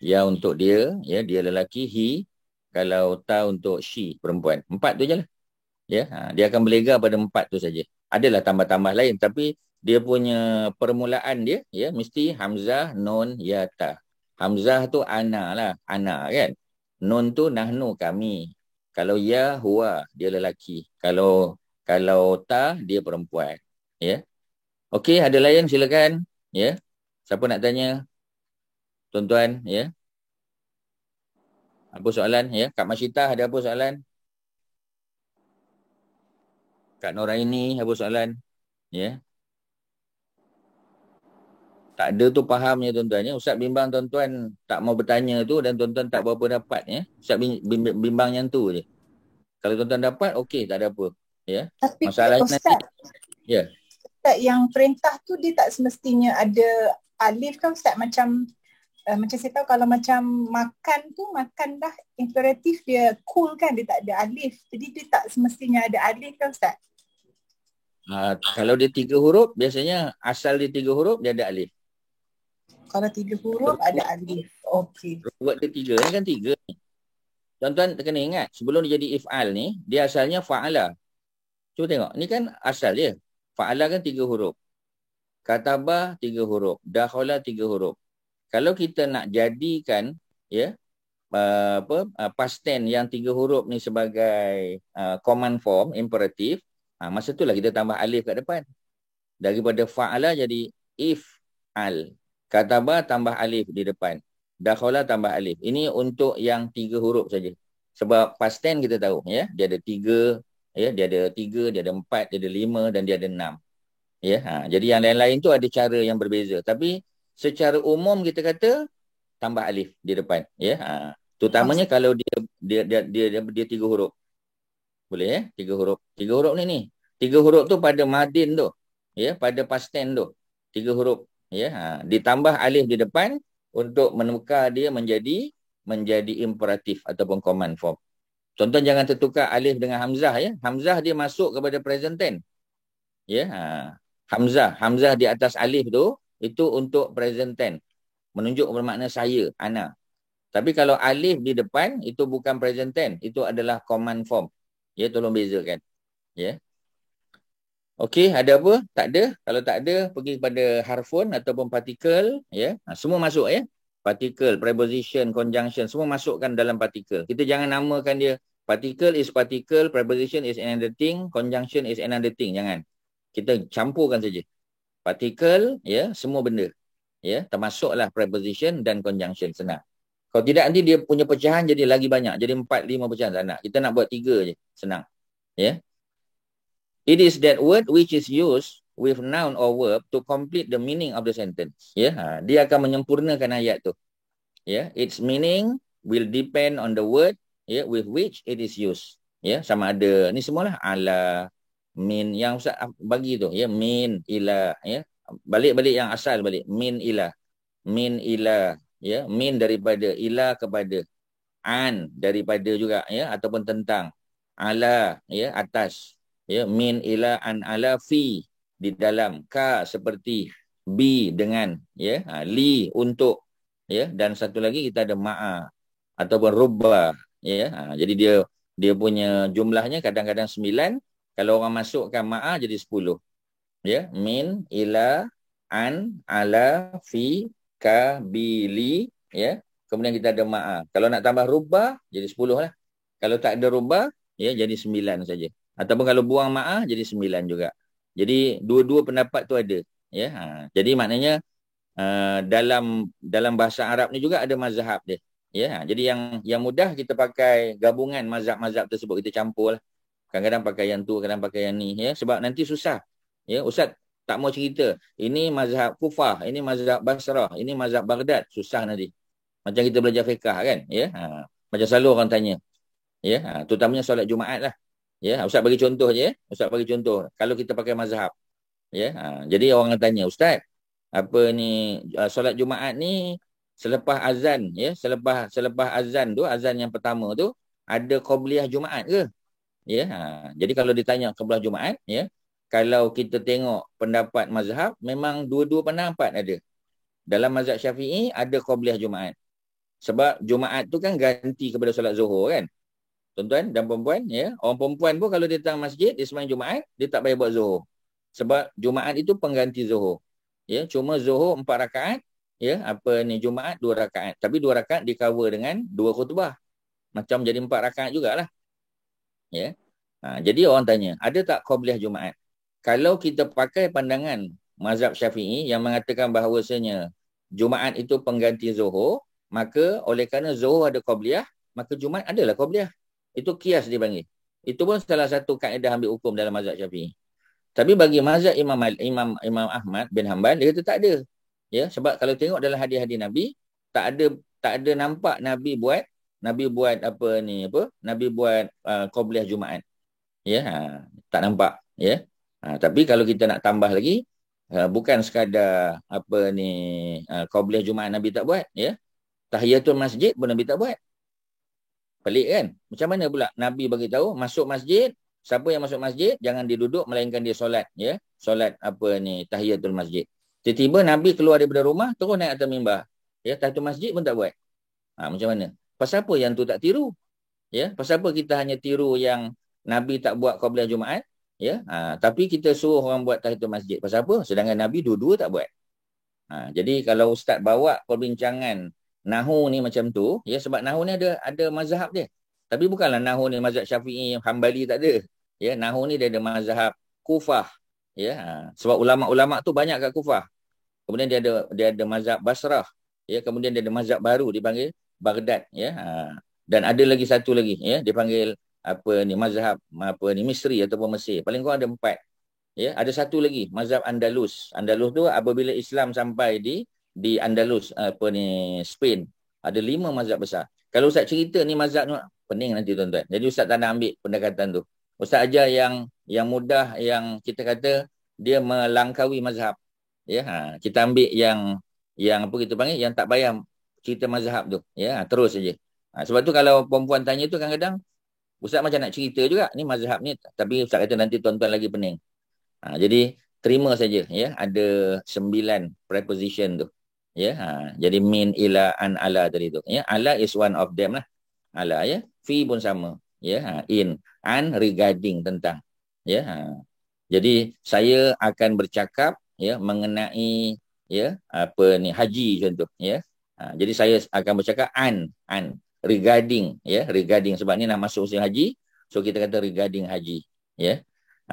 Ya untuk dia, ya, dia lelaki, he. Kalau ta untuk she, perempuan. 4 tu je lah. Ya, dia akan berlega pada 4 tu saja. Adalah tambah-tambah lain tapi dia punya permulaan dia, ya, mesti hamzah, nun, ya, ta. Hamzah tu ana lah, ana kan. Nun tu nahnu, kami. Kalau ya, huwa, dia lelaki. Kalau ta, dia perempuan. Ya. Okey, ada lain silakan. Ya. Siapa nak tanya? Tuan-tuan, ya. Apa soalan? Ya, Kak Masyita ada apa soalan? Kak Noraini apa soalan? Ya. Tak ada tu faham ya tuan-tuan ya. Ustaz bimbang tuan-tuan tak mau bertanya tu dan tuan-tuan tak berapa dapat ya. Ustaz bimbang yang tu je. Kalau tuan-tuan dapat okey, tak ada apa. Ya. Tapi masalah Ustaz, nanti. Ya. Ustaz, yang perintah tu dia tak semestinya ada alif kan Ustaz, macam saya tahu kalau macam makan tu, makan dah imperatif dia cool kan, dia tak ada alif. Jadi dia tak semestinya ada alif kan Ustaz? Kalau dia 3 huruf, biasanya asal dia 3 huruf, dia ada alif. Kalau 3 huruf ada alif. Okey. Word dia 3. Ini kan 3 ni. Tuan-tuan kena ingat, sebelum dia jadi if'al ni, dia asalnya fa'ala. Cuba tengok, ni kan asal dia. Fa'ala kan 3 huruf. Katabah 3 huruf. Dakhala 3 huruf. Kalau kita nak jadikan ya past tense yang 3 huruf ni sebagai command form imperatif, masa itulah kita tambah alif kat depan. Daripada fa'ala jadi if'al. Katabah tambah alif di depan. Dakhala tambah alif. Ini untuk yang 3 huruf saja. Sebab past tense kita tahu ya, dia ada 3, ya, dia ada 3, dia ada 4, dia ada 5 dan dia ada 6. Ya, jadi yang lain-lain tu ada cara yang berbeza. Tapi secara umum kita kata tambah alif di depan, ya. Terutamanya kalau dia 3 huruf. Boleh ya? 3 huruf. 3 huruf ni. 3 huruf tu pada madin tu. Ya, pada past tense tu. 3 huruf, ya. Ditambah alif di depan untuk menukar dia menjadi imperatif ataupun command form. Contoh jangan tertukar alif dengan hamzah ya. Hamzah dia masuk kepada present tense. Ya, Hamzah di atas alif tu itu untuk present tense. Menunjuk bermakna saya, ana. Tapi kalau alif di depan itu bukan present tense, itu adalah command form. Ya, tolong bezakan. Ya. Okey, ada apa? Tak ada. Kalau tak ada, pergi kepada harfun ataupun partikel, ya. Semua masuk ya. Particle, preposition, conjunction, semua masukkan dalam particle. Kita jangan namakan dia particle is particle, preposition is another thing, conjunction is another thing. Jangan. Kita campurkan saja. Particle, ya, semua benda. Ya, termasuklah preposition dan conjunction, senang. Kalau tidak nanti dia punya pecahan jadi lagi banyak. Jadi 4-5 pecahan tak nak. Kita nak buat 3 je, senang. Ya. It is that word which is used with noun or verb to complete the meaning of the sentence. Ya, dia akan menyempurnakan ayat tu. Ya, its meaning will depend on the word with which it is used. Ya, sama ada ni semualah ala, min yang Ustaz bagi tu, ya, min, ila, ya. Balik yang asal balik, min ila, ya, min daripada, ila kepada, an daripada juga, ya, ataupun tentang, ala, ya, atas, ya, min ila an ala fi di dalam, ka seperti, bi dengan, ya, li untuk, ya, dan satu lagi kita ada ma'a ataupun rubba, ya. Jadi dia punya jumlahnya kadang-kadang 9, kalau orang masukkan ma'a jadi 10. Ya, min ila an ala fi ka bi li, ya. Kemudian kita ada ma'a. Kalau nak tambah rubba jadi 10 lah. Kalau tak ada rubba, ya, jadi 9 saja. Ataupun kalau buang ma'a jadi 9 juga. Jadi dua-dua pendapat tu ada, ya. Jadi maknanya dalam bahasa Arab ni juga ada mazhab dia, ya. Jadi yang mudah kita pakai gabungan mazhab-mazhab tersebut, kita campur lah. Kadang-kadang pakai yang tu, kadang pakai yang ni, ya. Sebab nanti susah, ya. Ustaz tak mau cerita ini mazhab Kufah, ini mazhab Basrah, ini mazhab Baghdad, susah nanti. Macam kita belajar fiqah kan, ya. Macam selalu orang tanya, ya. Terutamanya solat Jumaat lah. Ya, Ustaz bagi contoh je, ya. Ustaz bagi contoh. Kalau kita pakai mazhab, ya. Jadi orang akan tanya, Ustaz, apa ni solat Jumaat ni selepas azan, ya, selepas azan tu, azan yang pertama tu ada qabliyah Jumaat ke? Ya. Jadi kalau ditanya qabliyah Jumaat, ya, kalau kita tengok pendapat mazhab memang dua-dua pendapat ada. Dalam mazhab Syafi'i ada qabliyah Jumaat. Sebab Jumaat tu kan ganti kepada solat Zuhur kan? Tuan-tuan dan perempuan, ya. Orang perempuan pun kalau dia datang masjid, dia sembahyang Jumaat, dia tak payah buat Zuhur. Sebab Jumaat itu pengganti Zuhur. Ya, cuma Zuhur 4 rakaat, ya, Jumaat 2 rakaat. Tapi 2 rakaat di cover dengan 2 khutbah. Macam jadi 4 rakaat jugalah. Ya. Jadi orang tanya, ada tak qabliyah Jumaat? Kalau kita pakai pandangan mazhab Syafi'i yang mengatakan bahawasanya Jumaat itu pengganti Zuhur, maka oleh kerana Zuhur ada qabliyah, maka Jumaat adalah qabliyah. Itu qiyas dipanggil. Itu pun salah satu kaedah ambil hukum dalam mazhab Syafi'i. Tapi bagi mazhab Imam Ahmad bin Hanbal, dia kata tak ada. Ya, sebab kalau tengok dalam hadis-hadis Nabi, tak ada nampak Nabi buat qabliyah Jumaat. Ya, tak nampak, ya. Tapi kalau kita nak tambah lagi, bukan sekadar qabliyah Jumaat Nabi tak buat, ya. Tahiyatul masjid pun Nabi tak buat. Pelik kan? Macam mana pula Nabi bagi tahu masuk masjid, siapa yang masuk masjid jangan dia duduk melainkan dia solat, ya. Solat tahiyatul masjid. Tiba-tiba Nabi keluar daripada rumah, terus naik atas mimbar. Ya, tahiyatul masjid pun tak buat. Macam mana? Pasal apa yang tu tak tiru? Ya, pasal apa kita hanya tiru yang Nabi tak buat qabliyah Jumaat? Ya, tapi kita suruh orang buat tahiyatul masjid. Pasal apa? Sedangkan Nabi dua-dua tak buat. Jadi kalau ustaz bawa perbincangan Nahu ni macam tu, ya, sebab Nahu ni ada mazhab dia. Tapi bukanlah Nahu ni mazhab Syafi'i, Hambali, tak ada. Ya, Nahu ni dia ada mazhab Kufah. Ya, sebab ulama-ulama tu banyak kat Kufah. Kemudian dia ada mazhab Basrah. Ya, kemudian dia ada mazhab baru dipanggil Baghdad, ya. Dan ada lagi satu lagi, ya, dipanggil mazhab Misri ataupun Mesir. Paling kurang ada 4. Ya, ada satu lagi mazhab Andalus. Andalus tu apabila Islam sampai di Andalus Spain, ada 5 mazhab besar. Kalau ustaz cerita ni mazhab ni pening nanti tuan-tuan. Jadi ustaz tak nak ambil pendekatan tu. Ustaz ajar yang mudah, yang kita kata dia melangkaui mazhab. Ya, kita ambil yang apa kita panggil, yang tak payah cerita mazhab tu. Ya, terus saja. Sebab tu kalau perempuan tanya tu kadang-kadang ustaz macam nak cerita juga ni mazhab ni, tapi ustaz kata nanti tuan-tuan lagi pening. Jadi terima saja, ya, ada 9 preposition tu. Ya, jadi min, ila, an, ala tadi tu. Ya, ala is one of them lah. Ala, ya. Fi pun sama. Ya, in, an, regarding, tentang. Ya, jadi saya akan bercakap, ya, mengenai, ya, haji contoh, ya. Jadi saya akan bercakap an, regarding, ya, regarding, sebab ni nak masuk usia haji, so kita kata regarding haji, ya.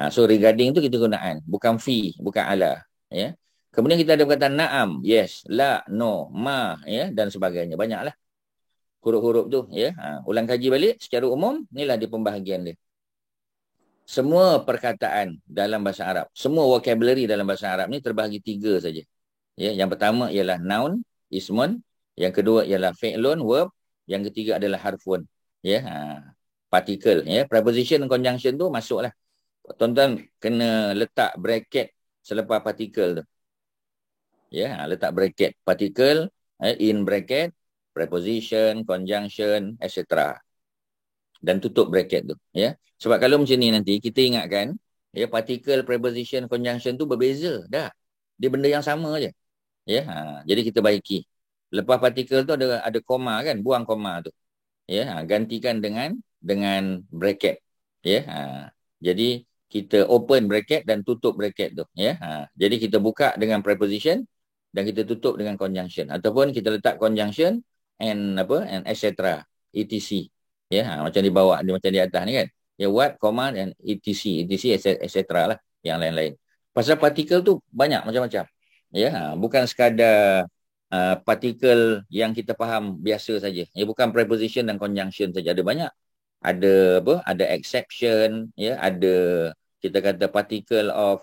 So regarding tu kita gunaan, bukan fi, bukan ala, ya. Kemudian kita ada perkataan na'am, yes, la, no, ma, ya, dan sebagainya. Banyaklah huruf-huruf tu, ya. Ulang kaji balik secara umum, inilah di pembahagian dia. Semua perkataan dalam bahasa Arab, semua vocabulary dalam bahasa Arab ni terbahagi 3 saja. Ya, yang pertama ialah noun, ismun, yang kedua ialah fi'lun, verb, yang ketiga adalah harfun, ya. Particle, ya. Preposition dan conjunction tu masuklah. Tuan-tuan kena letak bracket selepas particle tu. Ya, letak bracket particle, in bracket, preposition, conjunction, etc. Dan tutup bracket tu, ya. Sebab kalau macam ni nanti kita ingatkan, ya, particle, preposition, conjunction tu berbeza dah. Dia benda yang sama je. Ya, jadi kita baiki. Lepas particle tu ada koma kan, buang koma tu. Ya, gantikan dengan bracket. Ya, jadi kita open bracket dan tutup bracket tu, ya. Jadi kita buka dengan preposition dan kita tutup dengan conjunction, ataupun kita letak conjunction and etc, etc, ya. Macam di bawah, macam di atas ni kan, ya, what, comma, and etc etc lah, yang lain-lain. Pasal partikel tu banyak macam-macam, ya. Bukan sekadar partikel yang kita faham biasa saja, ya. Bukan preposition dan conjunction saja, ada banyak. Ada exception, ya, ada kita kata particle of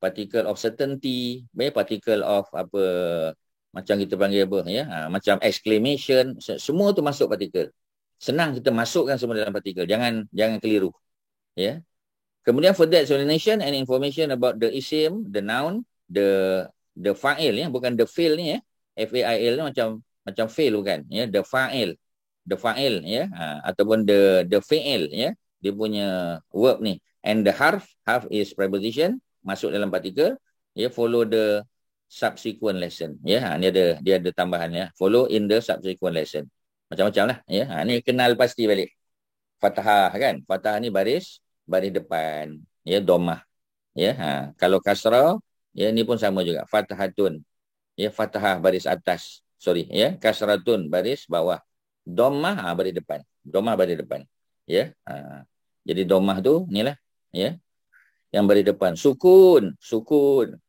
particle of certainty, particle of macam kita panggil ya, macam exclamation, semua tu masuk particle. Senang kita masukkan semua dalam particle, jangan keliru, ya. Kemudian further explanation and information about the isim, the noun, the fa'il, ya, bukan the fi'il ni, ya. F-A-I-L ni macam fi'il bukan, ya, the fa'il, ya, ataupun the fi'il, ya, dia punya verb ni. And the harf is preposition, masuk dalam particle, ya, follow the subsequent lesson, ya. Ni dia ada tambahan, ya, follow in the subsequent lesson. Macam-macam lah, ya. Ni kenal pasti balik. Fathah kan, fathah ni baris depan, ya, dhammah, ya. Kalau kasrah, ya, ni pun sama juga, fathatun, ya, fathah baris atas, ya, kasratun baris bawah, dhammah baris depan, ya. Jadi dhammah tu inilah, ya, yang baris depan. Sukun,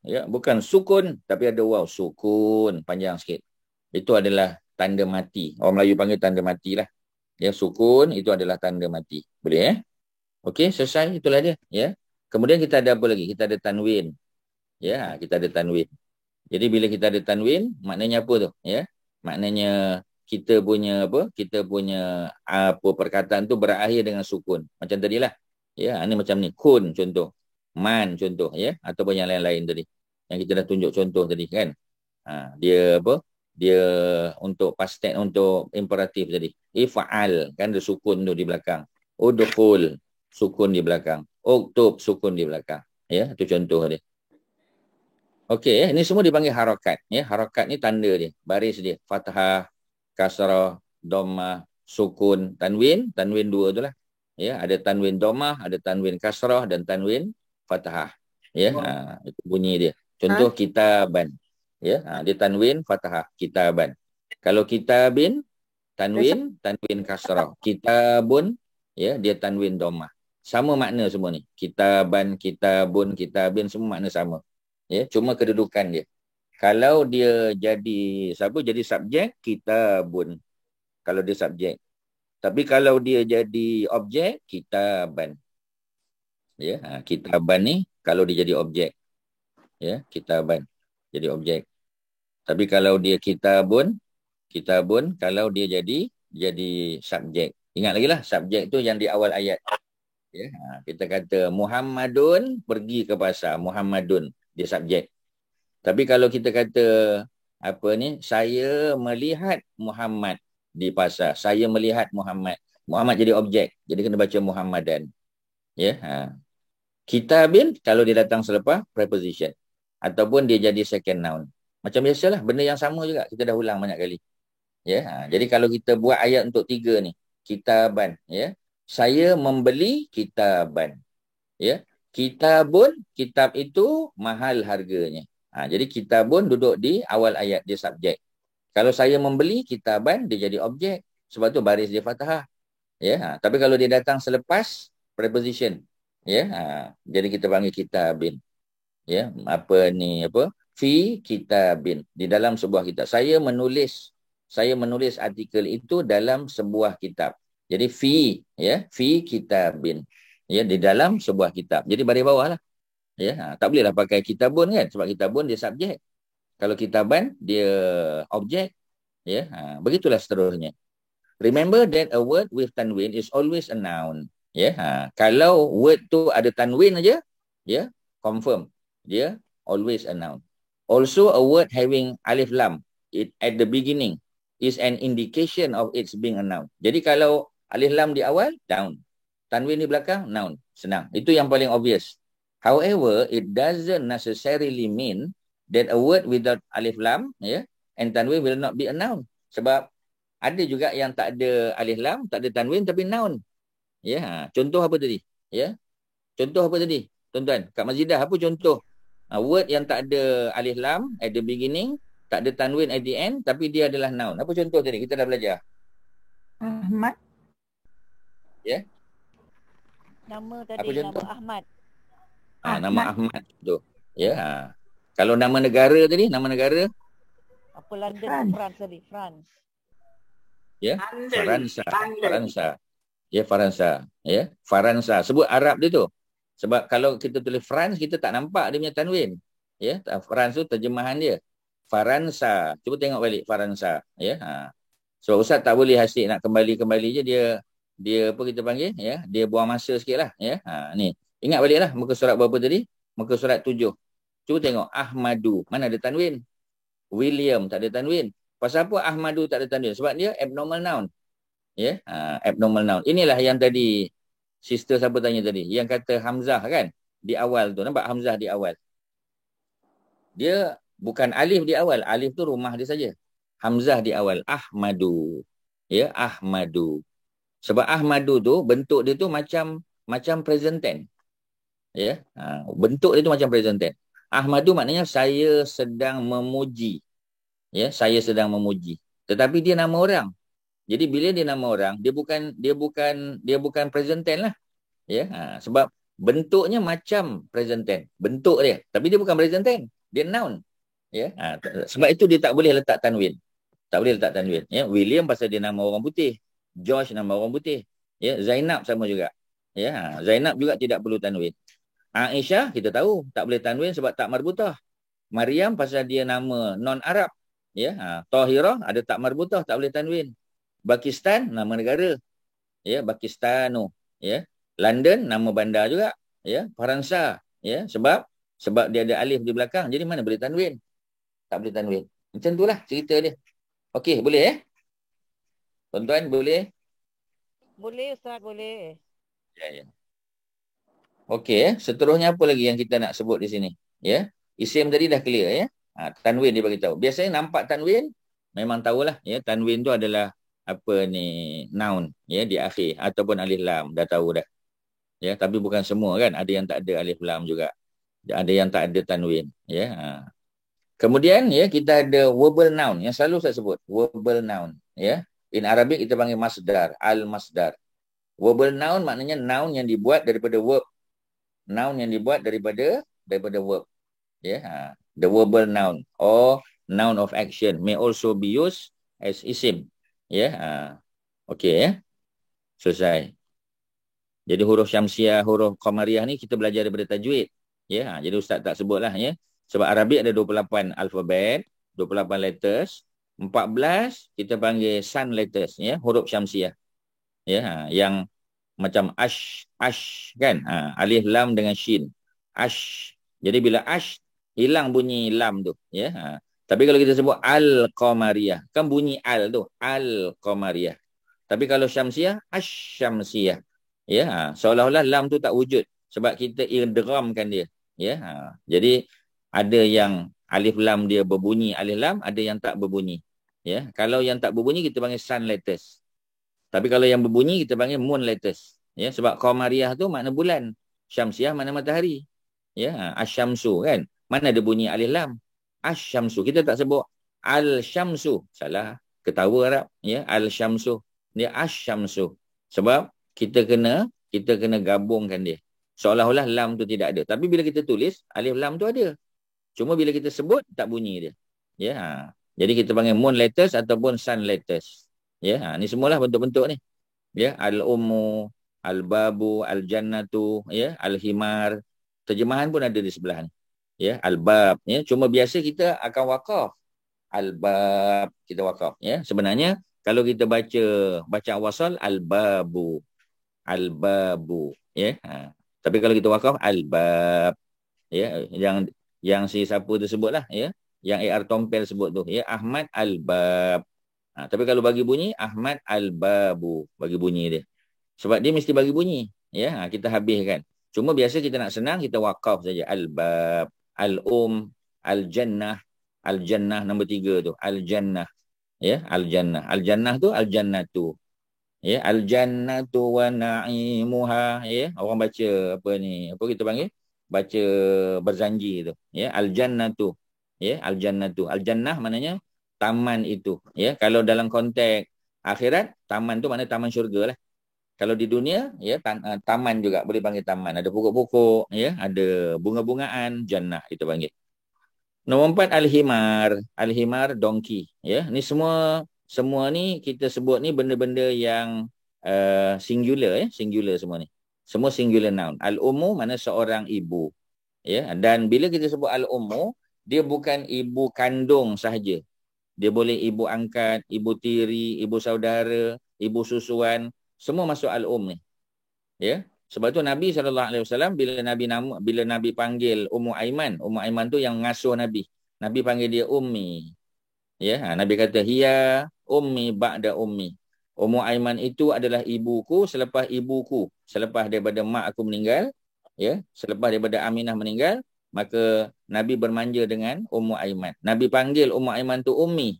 ya, bukan sukun tapi ada waw, sukun panjang sikit. Itu adalah tanda mati. Orang Melayu panggil tanda mati lah. Ya, sukun itu adalah tanda mati. Boleh, ya? Okey, selesai, itulah dia, ya. Kemudian kita ada apa lagi? Kita ada tanwin. Ya, kita ada tanwin. Jadi bila kita ada tanwin, maknanya apa tu, ya? Maknanya kita punya perkataan tu berakhir dengan sukun. Macam tadilah. Ya, ini macam ni, kun contoh, man contoh, ya, ataupun yang lain-lain tadi. Yang kita dah tunjuk contoh tadi kan. Dia Dia untuk past tense, untuk imperatif tadi. Ifa'al, kan ada sukun tu di belakang. Udkhul, sukun di belakang. Uktub, sukun di belakang. Ya, itu contoh dia. Okey, ini semua dipanggil harakat. Ya, harakat ni tanda dia, baris dia. Fathah, kasrah, dhammah, sukun, tanwin. Tanwin dua tu lah. Ya, ada tanwin dhammah, ada tanwin kasrah dan tanwin fathah. Ya, itu bunyi dia. Contoh kitaban. Ya, dia tanwin fathah, kitaban. Kalau kitabin, tanwin kasrah. Kitabun, ya, dia tanwin dhammah. Sama makna semua ni. Kitaban, kitabun, kitabin, semua makna sama. Ya, cuma kedudukan dia. Kalau dia jadi subjek, kitabun. Kalau dia subjek. Tapi kalau dia jadi objek, kitaban. Ya, kitaban ni kalau dia jadi objek. Ya, kitaban jadi objek. Tapi kalau dia kitabun kalau dia jadi subjek. Ingat lagi lah, subjek tu yang di awal ayat. Ya, kita kata Muhammadun pergi ke pasar. Muhammadun, dia subjek. Tapi kalau kita kata saya melihat Muhammad di pasar. Saya melihat Muhammad. Muhammad jadi objek. Jadi kena baca Muhammadan. Ya, kitabin kalau dia datang selepas preposition. Ataupun dia jadi second noun. Macam biasalah, benda yang sama juga. Kita dah ulang banyak kali. Ya, jadi kalau kita buat ayat untuk 3 ni, kitaban, ya. Saya membeli kitaban. Ya. Kitabun, kitab itu mahal harganya. Jadi kitabun duduk di awal ayat, dia subjek. Kalau saya membeli kitaban, dia jadi objek. Sebab tu baris dia fathah. Ya, tapi kalau dia datang selepas preposition, ya, jadi kita panggil kitabin. Ya, fi kitabin, di dalam sebuah kitab. Saya menulis artikel itu dalam sebuah kitab. Jadi fi kitabin. Ya, di dalam sebuah kitab. Jadi baris bawah lah. Ya, tak bolehlah pakai kitabun kan, sebab kitabun dia subjek. Kalau kitaban dia objek. Ya, begitulah seterusnya. Remember that a word with tanwin is always a noun. Ya, kalau word tu ada tanwin aja, ya, confirm dia always a noun. Also a word having alif lam at the beginning is an indication of its being a noun. Jadi kalau alif lam di awal, noun. Tanwin di belakang, noun. Senang. Itu yang paling obvious. However, it doesn't necessarily mean that a word without alif lam, ya, and tanwin will not be a noun. Sebab ada juga yang tak ada alif lam, tak ada tanwin tapi noun. Ya, contoh apa tadi? Ya. Contoh apa tadi? Tuan-tuan, kat Masjidah apa contoh? Word yang tak ada alif lam at the beginning, tak ada tanwin at the end tapi dia adalah noun. Apa contoh tadi? Kita dah belajar. Ahmad. Ya. Nama Apa tadi, nama contoh? Ahmad. Nama Ahmad tu. Ya. Kalau nama negara tadi, nama negara? Apa London, France tadi, France. Ya, Faransa. Ya, Faransa. Ya, Faransa. Sebut Arab dia tu. Sebab kalau kita tulis France, kita tak nampak dia punya tanwin. Ya, France tu terjemahan dia. Faransa. Cuba tengok balik Faransa. Ya. So Ustaz tak boleh asyik nak kembali je, dia apa kita panggil, ya, dia buang masa sikitlah, ya. Ni. Ingat baliklah muka surat berapa tadi? Muka surat 7. Cuba tengok Ahmadu, mana ada tanwin? William tak ada tanwin. Pasal apa Ahmadu tak ada tanwin? Sebab dia abnormal noun. Ya, abnormal noun. Inilah yang tadi sister siapa tanya tadi, yang kata Hamzah kan di awal tu. Nampak Hamzah di awal? Dia bukan alif di awal. Alif tu rumah dia saja. Hamzah di awal. Ahmadu. Ya, Ahmadu. Sebab Ahmadu tu bentuk dia tu macam present tense. Ya, bentuk dia tu macam present tense. Ahmadu maknanya saya sedang memuji. Ya, saya sedang memuji. Tetapi dia nama orang. Jadi bila dia nama orang, dia bukan present tense lah. Ya, sebab bentuknya macam present tense. Bentuk dia, tapi dia bukan present tense. Dia noun. Ya, sebab itu dia tak boleh letak tanwin. Tak boleh letak tanwin. Ya, William pasal dia nama orang putih. George nama orang putih. Ya, Zainab sama juga. Ya, Zainab juga tidak perlu tanwin. Aisyah kita tahu tak boleh tanwin sebab tak marbutah. Maryam pasal dia nama non-Arab. Ya, Tahirah ada tak marbutah, tak boleh tanwin. Pakistan nama negara. Ya, Pakistano. Ya, London nama bandar juga. Ya, Faransa. Ya, sebab dia ada alif di belakang. Jadi mana boleh tanwin? Tak boleh tanwin. Macam itulah cerita dia. Okey, boleh Tuan-tuan boleh? Boleh Ustaz, boleh. Ya. Okey, seterusnya apa lagi yang kita nak sebut di sini? Ya. Isim tadi dah clear ya. Tanwin dia bagi tahu. Biasanya nampak tanwin memang tahulah ya, tanwin tu adalah apa ni, noun ya di akhir ataupun alif lam, dah tahu dah. Ya, tapi bukan semua kan, ada yang tak ada alif lam juga. Ada yang tak ada tanwin ya. Kemudian ya kita ada verbal noun yang selalu saya sebut, verbal noun ya. In Arabic kita panggil masdar, al-masdar. Verbal noun maknanya noun yang dibuat daripada verb. Noun yang dibuat daripada verb. Ya. The verbal noun or noun of action may also be used as isim. Ya. Okey ya. Selesai. Jadi huruf syamsiah, huruf qamariyah ni kita belajar daripada tajwid. Ya. Jadi ustaz tak sebutlah ya. Sebab Arabic ada 28 alfabet, 28 letters, 14 kita panggil sun letters ya, huruf syamsiah. Ya, yang macam ash kan, alif lam dengan shin. Ash. Jadi bila ash hilang bunyi lam tu ya. Tapi kalau kita sebut al-qamariyah, kan bunyi al tu, al-qamariyah. Tapi kalau syamsiah, ash-syamsiyah. Ya, seolah-olah lam tu tak wujud sebab kita idghamkan dia. Ya. Jadi ada yang alif lam dia berbunyi alif lam, ada yang tak berbunyi. Ya, kalau yang tak berbunyi kita panggil sun letters. Tapi kalau yang berbunyi kita panggil moon letters. Ya, sebab qamariyah tu makna bulan, syamsiah makna matahari. Ya, asyamsu kan, mana ada bunyi alif lam? Asyamsu. Kita tak sebut al-syamsu. Salah. Ketawa Arab. Ya, al-syamsu. Dia asyamsu. Sebab kita kena gabungkan dia. Seolah-olah lam tu tidak ada. Tapi bila kita tulis, alif lam tu ada. Cuma bila kita sebut, tak bunyi dia. Ya. Jadi kita panggil moon letters ataupun sun letters. Ya. Ni semualah bentuk-bentuk ni. Ya. Al-ummu, al-babu, al-jannatu, ya, al-himar. Terjemahan pun ada di sebelah ni. Ya. Al-bab. Ya. Cuma biasa kita akan wakaf. Al-bab. Kita wakaf. Ya. Sebenarnya, kalau kita baca wasal, al-babu. Al-babu. Ya. Tapi kalau kita wakaf, al-bab. Ya. Yang si siapa tu sebutlah ya, yang AR Tompel sebut tu ya, Ahmad Al-Bab. Tapi kalau bagi bunyi Ahmad Al-Babu, bagi bunyi dia. Sebab dia mesti bagi bunyi ya, kita habiskan. Cuma biasa kita nak senang kita wakaf saja, Al-Bab, Al-Um, Al-Jannah. Al-Jannah nombor 3 tu, Al-Jannah. Ya, Al-Jannah. Al-Jannah tu Al-Jannatu. Ya, Al-Jannatu wa na'imuha ya. Orang baca apa ni? Apa kita panggil? Baca berzanji tu ya, al-jannatu ya, al-jannatu. Al-jannah maknanya taman itu ya. Kalau dalam konteks akhirat, taman tu makna taman syurga lah. Kalau di dunia ya, taman juga boleh panggil taman. Ada pokok-pokok ya, ada bunga-bungaan, jannah kita panggil. Nombor 4 al-himar. Al-himar donkey ya. Ni semua ni kita sebut ni benda-benda yang singular ya, singular semua ni. Semua singular noun. Al-ummu mana seorang ibu. Ya, dan bila kita sebut al-ummu, dia bukan ibu kandung sahaja. Dia boleh ibu angkat, ibu tiri, ibu saudara, ibu susuan, semua masuk al-um ni. Ya. Sebab tu Nabi SAW bila Nabi panggil Ummu Aiman tu yang ngasuh Nabi. Nabi panggil dia ummi. Ya, Nabi kata hiya ummi ba'da ummi. Ummu Aiman itu adalah ibuku selepas ibuku. Selepas daripada mak aku meninggal, ya, selepas daripada Aminah meninggal, maka Nabi bermanja dengan Ummu Aiman. Nabi panggil Ummu Aiman tu ummi.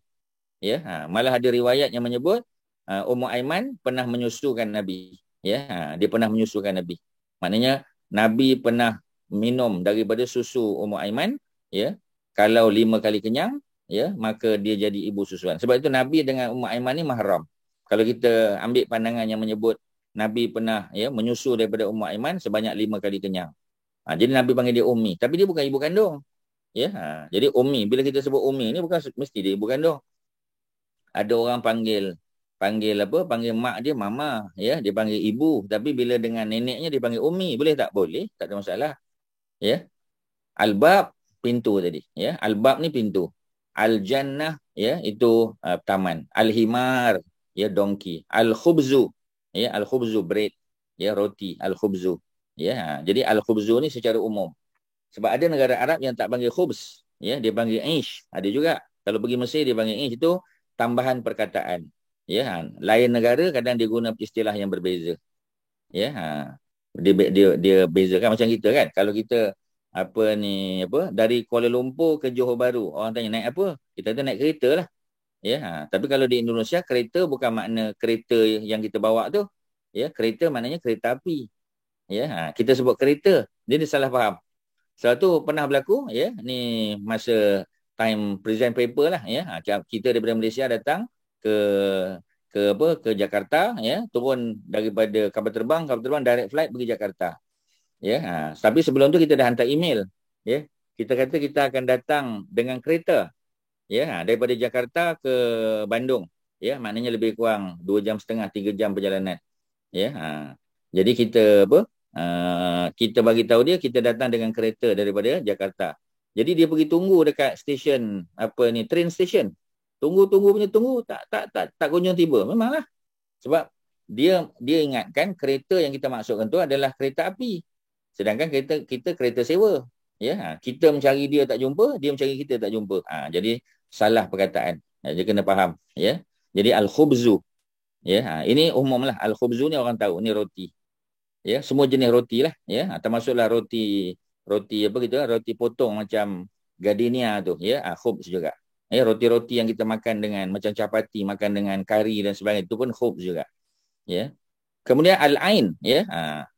Ya, malah ada riwayat yang menyebut Ummu Aiman pernah menyusukan Nabi. Ya, dia pernah menyusukan Nabi. Maknanya Nabi pernah minum daripada susu Ummu Aiman, ya. Kalau 5 kali kenyang, ya, maka dia jadi ibu susuan. Sebab itu Nabi dengan Ummu Aiman ni mahram. Kalau kita ambil pandangan yang menyebut Nabi pernah ya menyusu daripada Ummu Aiman sebanyak 5 kali kenyang. Jadi Nabi panggil dia ummi, tapi dia bukan ibu kandung. Ya, jadi ummi, bila kita sebut ummi ni bukan mesti dia ibu kandung. Ada orang panggil mak dia mama, ya, dia panggil ibu, tapi bila dengan neneknya dia panggil ummi, boleh tak? Boleh, tak ada masalah. Ya. Al-bab pintu tadi, ya. Al-bab ni pintu. Al-jannah ya itu taman. Al-himar ya donkey. Al-khubzu ya, al-khubzu bread ya, roti. Al-khubzu ya. Jadi al-khubzu ni secara umum. Sebab ada negara Arab yang tak panggil khubz ya, dia panggil ish. Ada juga. Kalau pergi Mesir dia panggil ish, itu tambahan perkataan. Ya, lain negara kadang dia guna istilah yang berbeza. Ya, dia bezakan macam kita kan. Kalau kita apa ni, dari Kuala Lumpur ke Johor Bahru. Orang tanya naik apa? Kita kata naik kereta lah. Ya, tapi kalau di Indonesia kereta bukan makna kereta yang kita bawa tu. Ya, kereta maknanya kereta api. Ya, kita sebut kereta, dia salah faham. Satu pernah berlaku, ya, ni masa time present paper lah, ya. Kita daripada Malaysia datang ke Jakarta, ya, turun daripada kapal terbang direct flight pergi Jakarta. Ya, tapi sebelum tu kita dah hantar email, ya. Kita kata kita akan datang dengan kereta, ya, daripada Jakarta ke Bandung, ya, maknanya lebih kurang 2.5 jam, 3 jam perjalanan, ya. Jadi kita kita bagi tahu dia kita datang dengan kereta daripada Jakarta. Jadi dia pergi tunggu dekat stesen train station. Tunggu tak kunjung tiba. Memanglah. Sebab dia ingatkan kereta yang kita maksudkan tu adalah kereta api. Sedangkan kita kereta sewa. Ya, kita mencari dia tak jumpa, dia mencari kita tak jumpa. Jadi salah perkataan. Dia kena faham, ya. Jadi al-khubzu. Ya, ini umumlah al-khubzu ni orang tahu ni roti. Ya, semua jenis roti lah, ya, termasuklah roti roti potong macam gardenia tu, ya, khubz juga. Ya, roti-roti yang kita makan dengan macam chapati, makan dengan kari dan sebagainya, itu pun khubz juga. Ya. Kemudian al-ain, ya.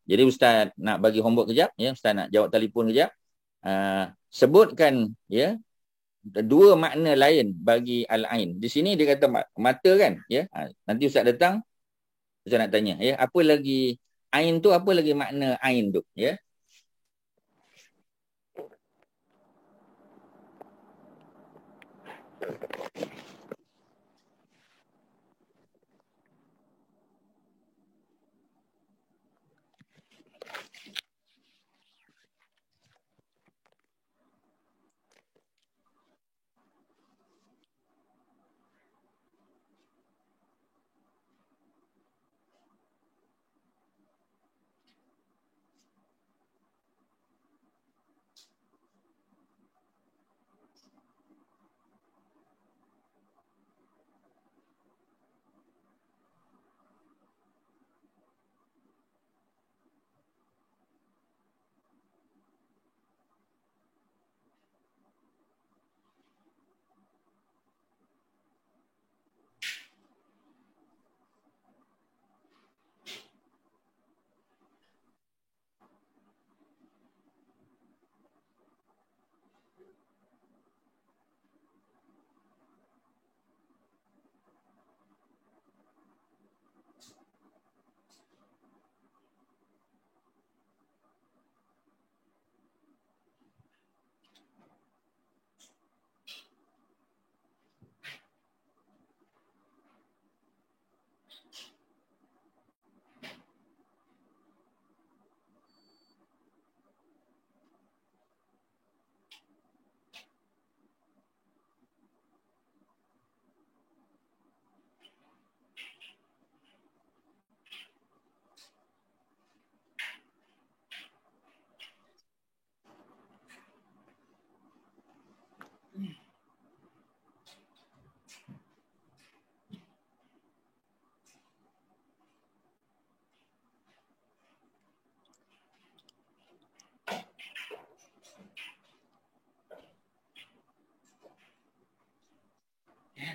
Jadi Ustaz nak bagi homework kejap, ya, Ustaz nak jawab telefon kejap. Sebutkan, ya, dua makna lain bagi al-ain. Di sini dia kata mata kan, ya. Nanti Ustaz datang, Ustaz nak tanya, ya, apa lagi ain tu, apa lagi makna ain tu, ya?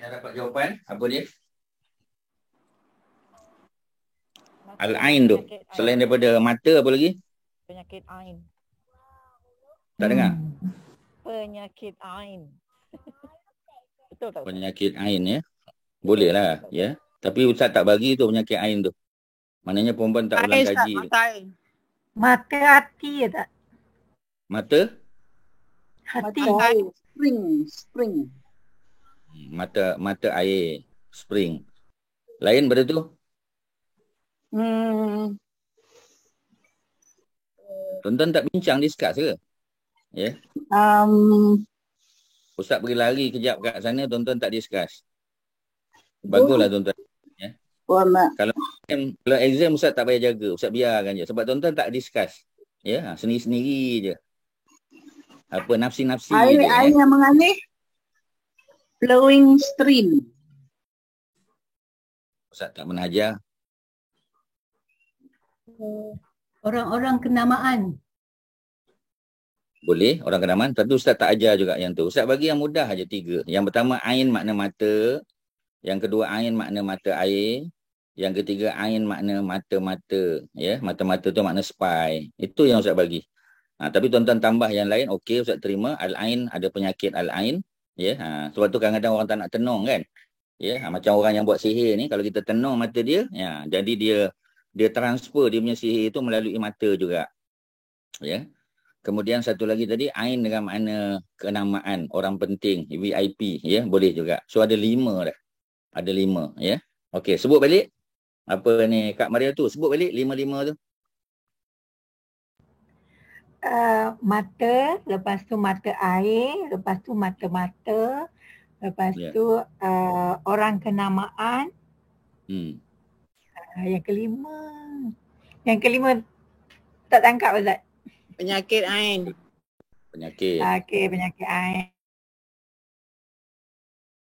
Dah dapat jawapan, apa dia? Al-ain tu. Selain daripada mata, apa lagi? Penyakit ain. Tak dengar? Penyakit ain. Betul tak? Penyakit ain, ya. Boleh lah, ya. Tapi Ustaz tak bagi tu penyakit ain tu. Maknanya perempuan tak ulang kaji. Mata hati ya tak? Mata? Hati. Spring. Mata air. Spring. Lain pada tu? Tuan-tuan tak bincang, discuss ke? Ya. Ustaz pergi lari kejap kat sana, tuan-tuan tak discuss. Baguslah tuan-tuan. Ya. Kalau exam Ustaz tak payah jaga, Ustaz biarkan je. Sebab tuan-tuan tak discuss. Ya, sendiri-sendiri je. Apa nafsi-nafsi air je. Air yang mengalir. Flowing stream. Ustaz tak pernah ajar. Orang-orang kenamaan. Boleh, orang kenamaan. Tentu Ustaz tak ajar juga yang tu. Ustaz bagi yang mudah aja 3. Yang pertama, ain makna mata. Yang kedua, ain makna mata air. Yang ketiga, ain makna mata-mata. Ya, mata-mata tu makna spy. Itu yang Ustaz bagi. Tapi tuan-tuan tambah yang lain, okey Ustaz terima. Al-ain, ada penyakit al-ain. Ya, sebab tu kadang-kadang orang tak nak tenung kan. Ya, macam orang yang buat sihir ni, kalau kita tenung mata dia, ya, jadi dia transfer dia punya sihir itu melalui mata juga. Ya. Kemudian satu lagi tadi, ain dengan makna kenamaan, orang penting, VIP, ya, boleh juga. So ada 5 dah. Ada 5, ya. Okey, sebut balik. Apa ni Kak Maria tu, sebut balik 5 tu. Mata, lepas tu mata air, lepas tu mata-mata, lepas tu orang kenamaan. Yang kelima tak tangkap Ustaz. Penyakit ain. Penyakit. Okey, penyakit ain.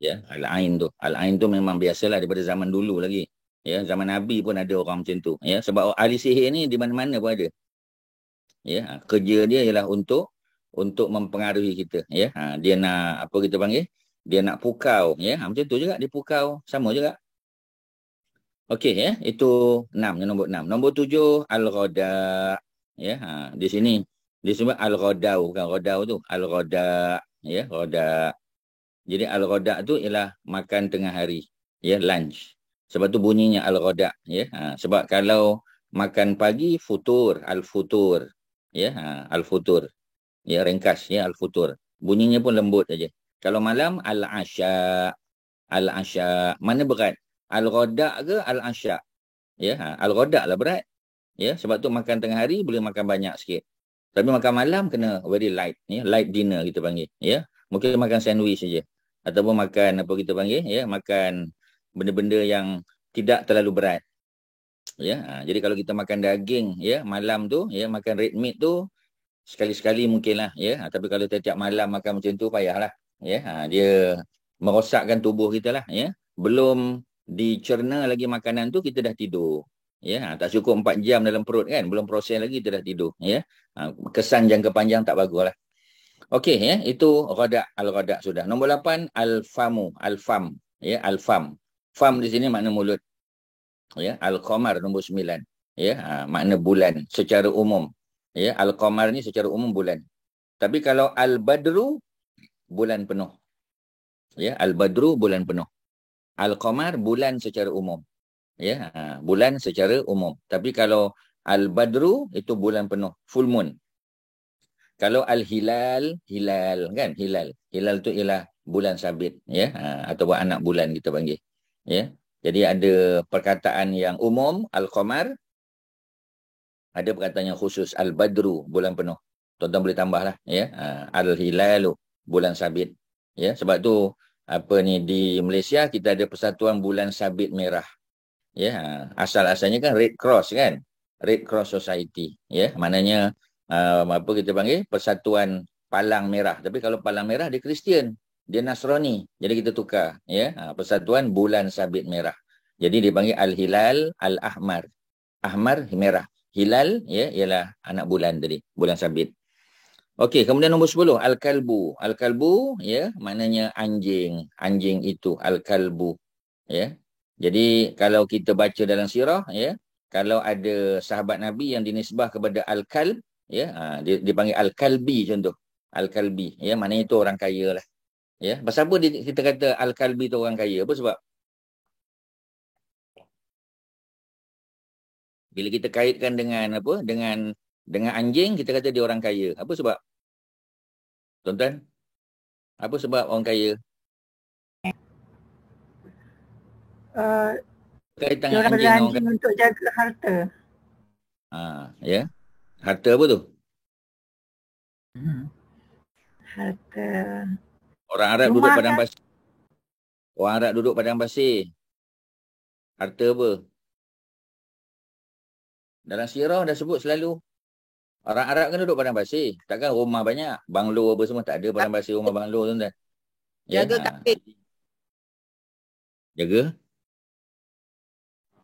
Ya, al-ain tu. Al-ain tu memang biasalah daripada zaman dulu lagi. Ya, zaman Nabi pun ada orang macam tu. Ya, sebab ahli sihir ni di mana-mana pun ada. Ya, kerja dia ialah untuk mempengaruhi kita. Ya, dia nak apa kita panggil? Dia nak pukau. Ya, macam tu juga dia pukau. Sama juga. Okey, ya, itu 6, yang nombor 6. Nombor 7, al-ghada. Ya, di sini disebut al-ghadau, bukan ghadau tu. Al-ghada, ya, ghada. Jadi al-ghada tu ialah makan tengah hari, ya, lunch. Sebab tu bunyinya al-ghada, ya. Sebab kalau makan pagi futur, al-futur, ya, al-futur. Ya, ringkas, ya, al-futur. Bunyinya pun lembut saja. Kalau malam al-asya. Al-asya, mana berat? Al-ghada ke al-asya? Ya, al-ghada lah berat. Ya, sebab tu makan tengah hari boleh makan banyak sikit. Tapi makan malam kena very light, ya, light dinner kita panggil, ya. Mungkin makan sandwich saja. Ataupun makan apa kita panggil, ya, makan benda-benda yang tidak terlalu berat. Ya, jadi kalau kita makan daging, ya, malam tu, ya, makan red meat tu sekali-sekali mungkinlah, ya. Tapi kalau tiap-tiap malam makan macam tu payahlah, ya. Dia merosakkan tubuh kita lah, ya. Belum dicerna lagi makanan tu kita dah tidur. Ya, tak cukup 4 jam dalam perut kan, belum proses lagi kita dah tidur, ya. Kesan jangka panjang tak baguslah. Okey, ya, itu ghada, al-ghada sudah. Nombor 8, al-famu, al-fam, ya, al-fam. Fam di sini makna mulut. Ya, al-qamar nombor 9. Ya, makna bulan secara umum. Ya, al-qamar ni secara umum bulan. Tapi kalau al-badru bulan penuh. Ya, al-badru bulan penuh. Al-qamar bulan secara umum. Ya, bulan secara umum. Tapi kalau al-badru itu bulan penuh, full moon. Kalau al-hilal, hilal kan, hilal. Hilal tu ialah bulan sabit, ya, atau anak bulan kita panggil. Ya. Jadi ada perkataan yang umum al-qamar, ada perkataan yang khusus al-badru bulan penuh. Tuan-tuan boleh tambahlah, ya. Al-hilalu bulan sabit. Ya, sebab tu apa ni di Malaysia kita ada persatuan bulan sabit merah. Ya, asal-asalnya kan Red Cross kan, Red Cross Society, ya, maknanya apa kita panggil persatuan palang merah. Tapi kalau palang merah dia Kristian, dia Nasrani, jadi kita tukar, ya, persatuan bulan sabit merah. Jadi dipanggil al-hilal al-ahmar, ahmar merah, hilal, ya, ialah anak bulan tadi, bulan sabit. Okey, kemudian nombor 10, al-kalbu. Al-kalbu, ya, maknanya anjing, anjing itu al-kalbu, ya. Jadi kalau kita baca dalam sirah, ya, kalau ada sahabat Nabi yang dinisbah kepada al-kalb, ya, dia dipanggil al-kalbi contoh. Al-kalbi, ya, maknanya itu orang kaya lah. Ya, pasal apa kita kata al-kalbi itu orang kaya? Apa sebab? Bila kita kaitkan dengan apa? Dengan anjing, kita kata dia orang kaya. Apa sebab? Tuan-tuan? Apa sebab orang kaya? Kaitan Dia orang anjing dengan berjanji untuk jaga harta. Ya. Harta apa tu? Harta. Orang Arab duduk padang pasir. Orang Arab duduk padang pasir. Harta apa? Dalam sirah dah sebut selalu. Orang Arab kan duduk padang pasir. Takkan rumah banyak. Banglo apa semua. Tak ada padang pasir, rumah banglo tu. Jaga kambing. Jaga?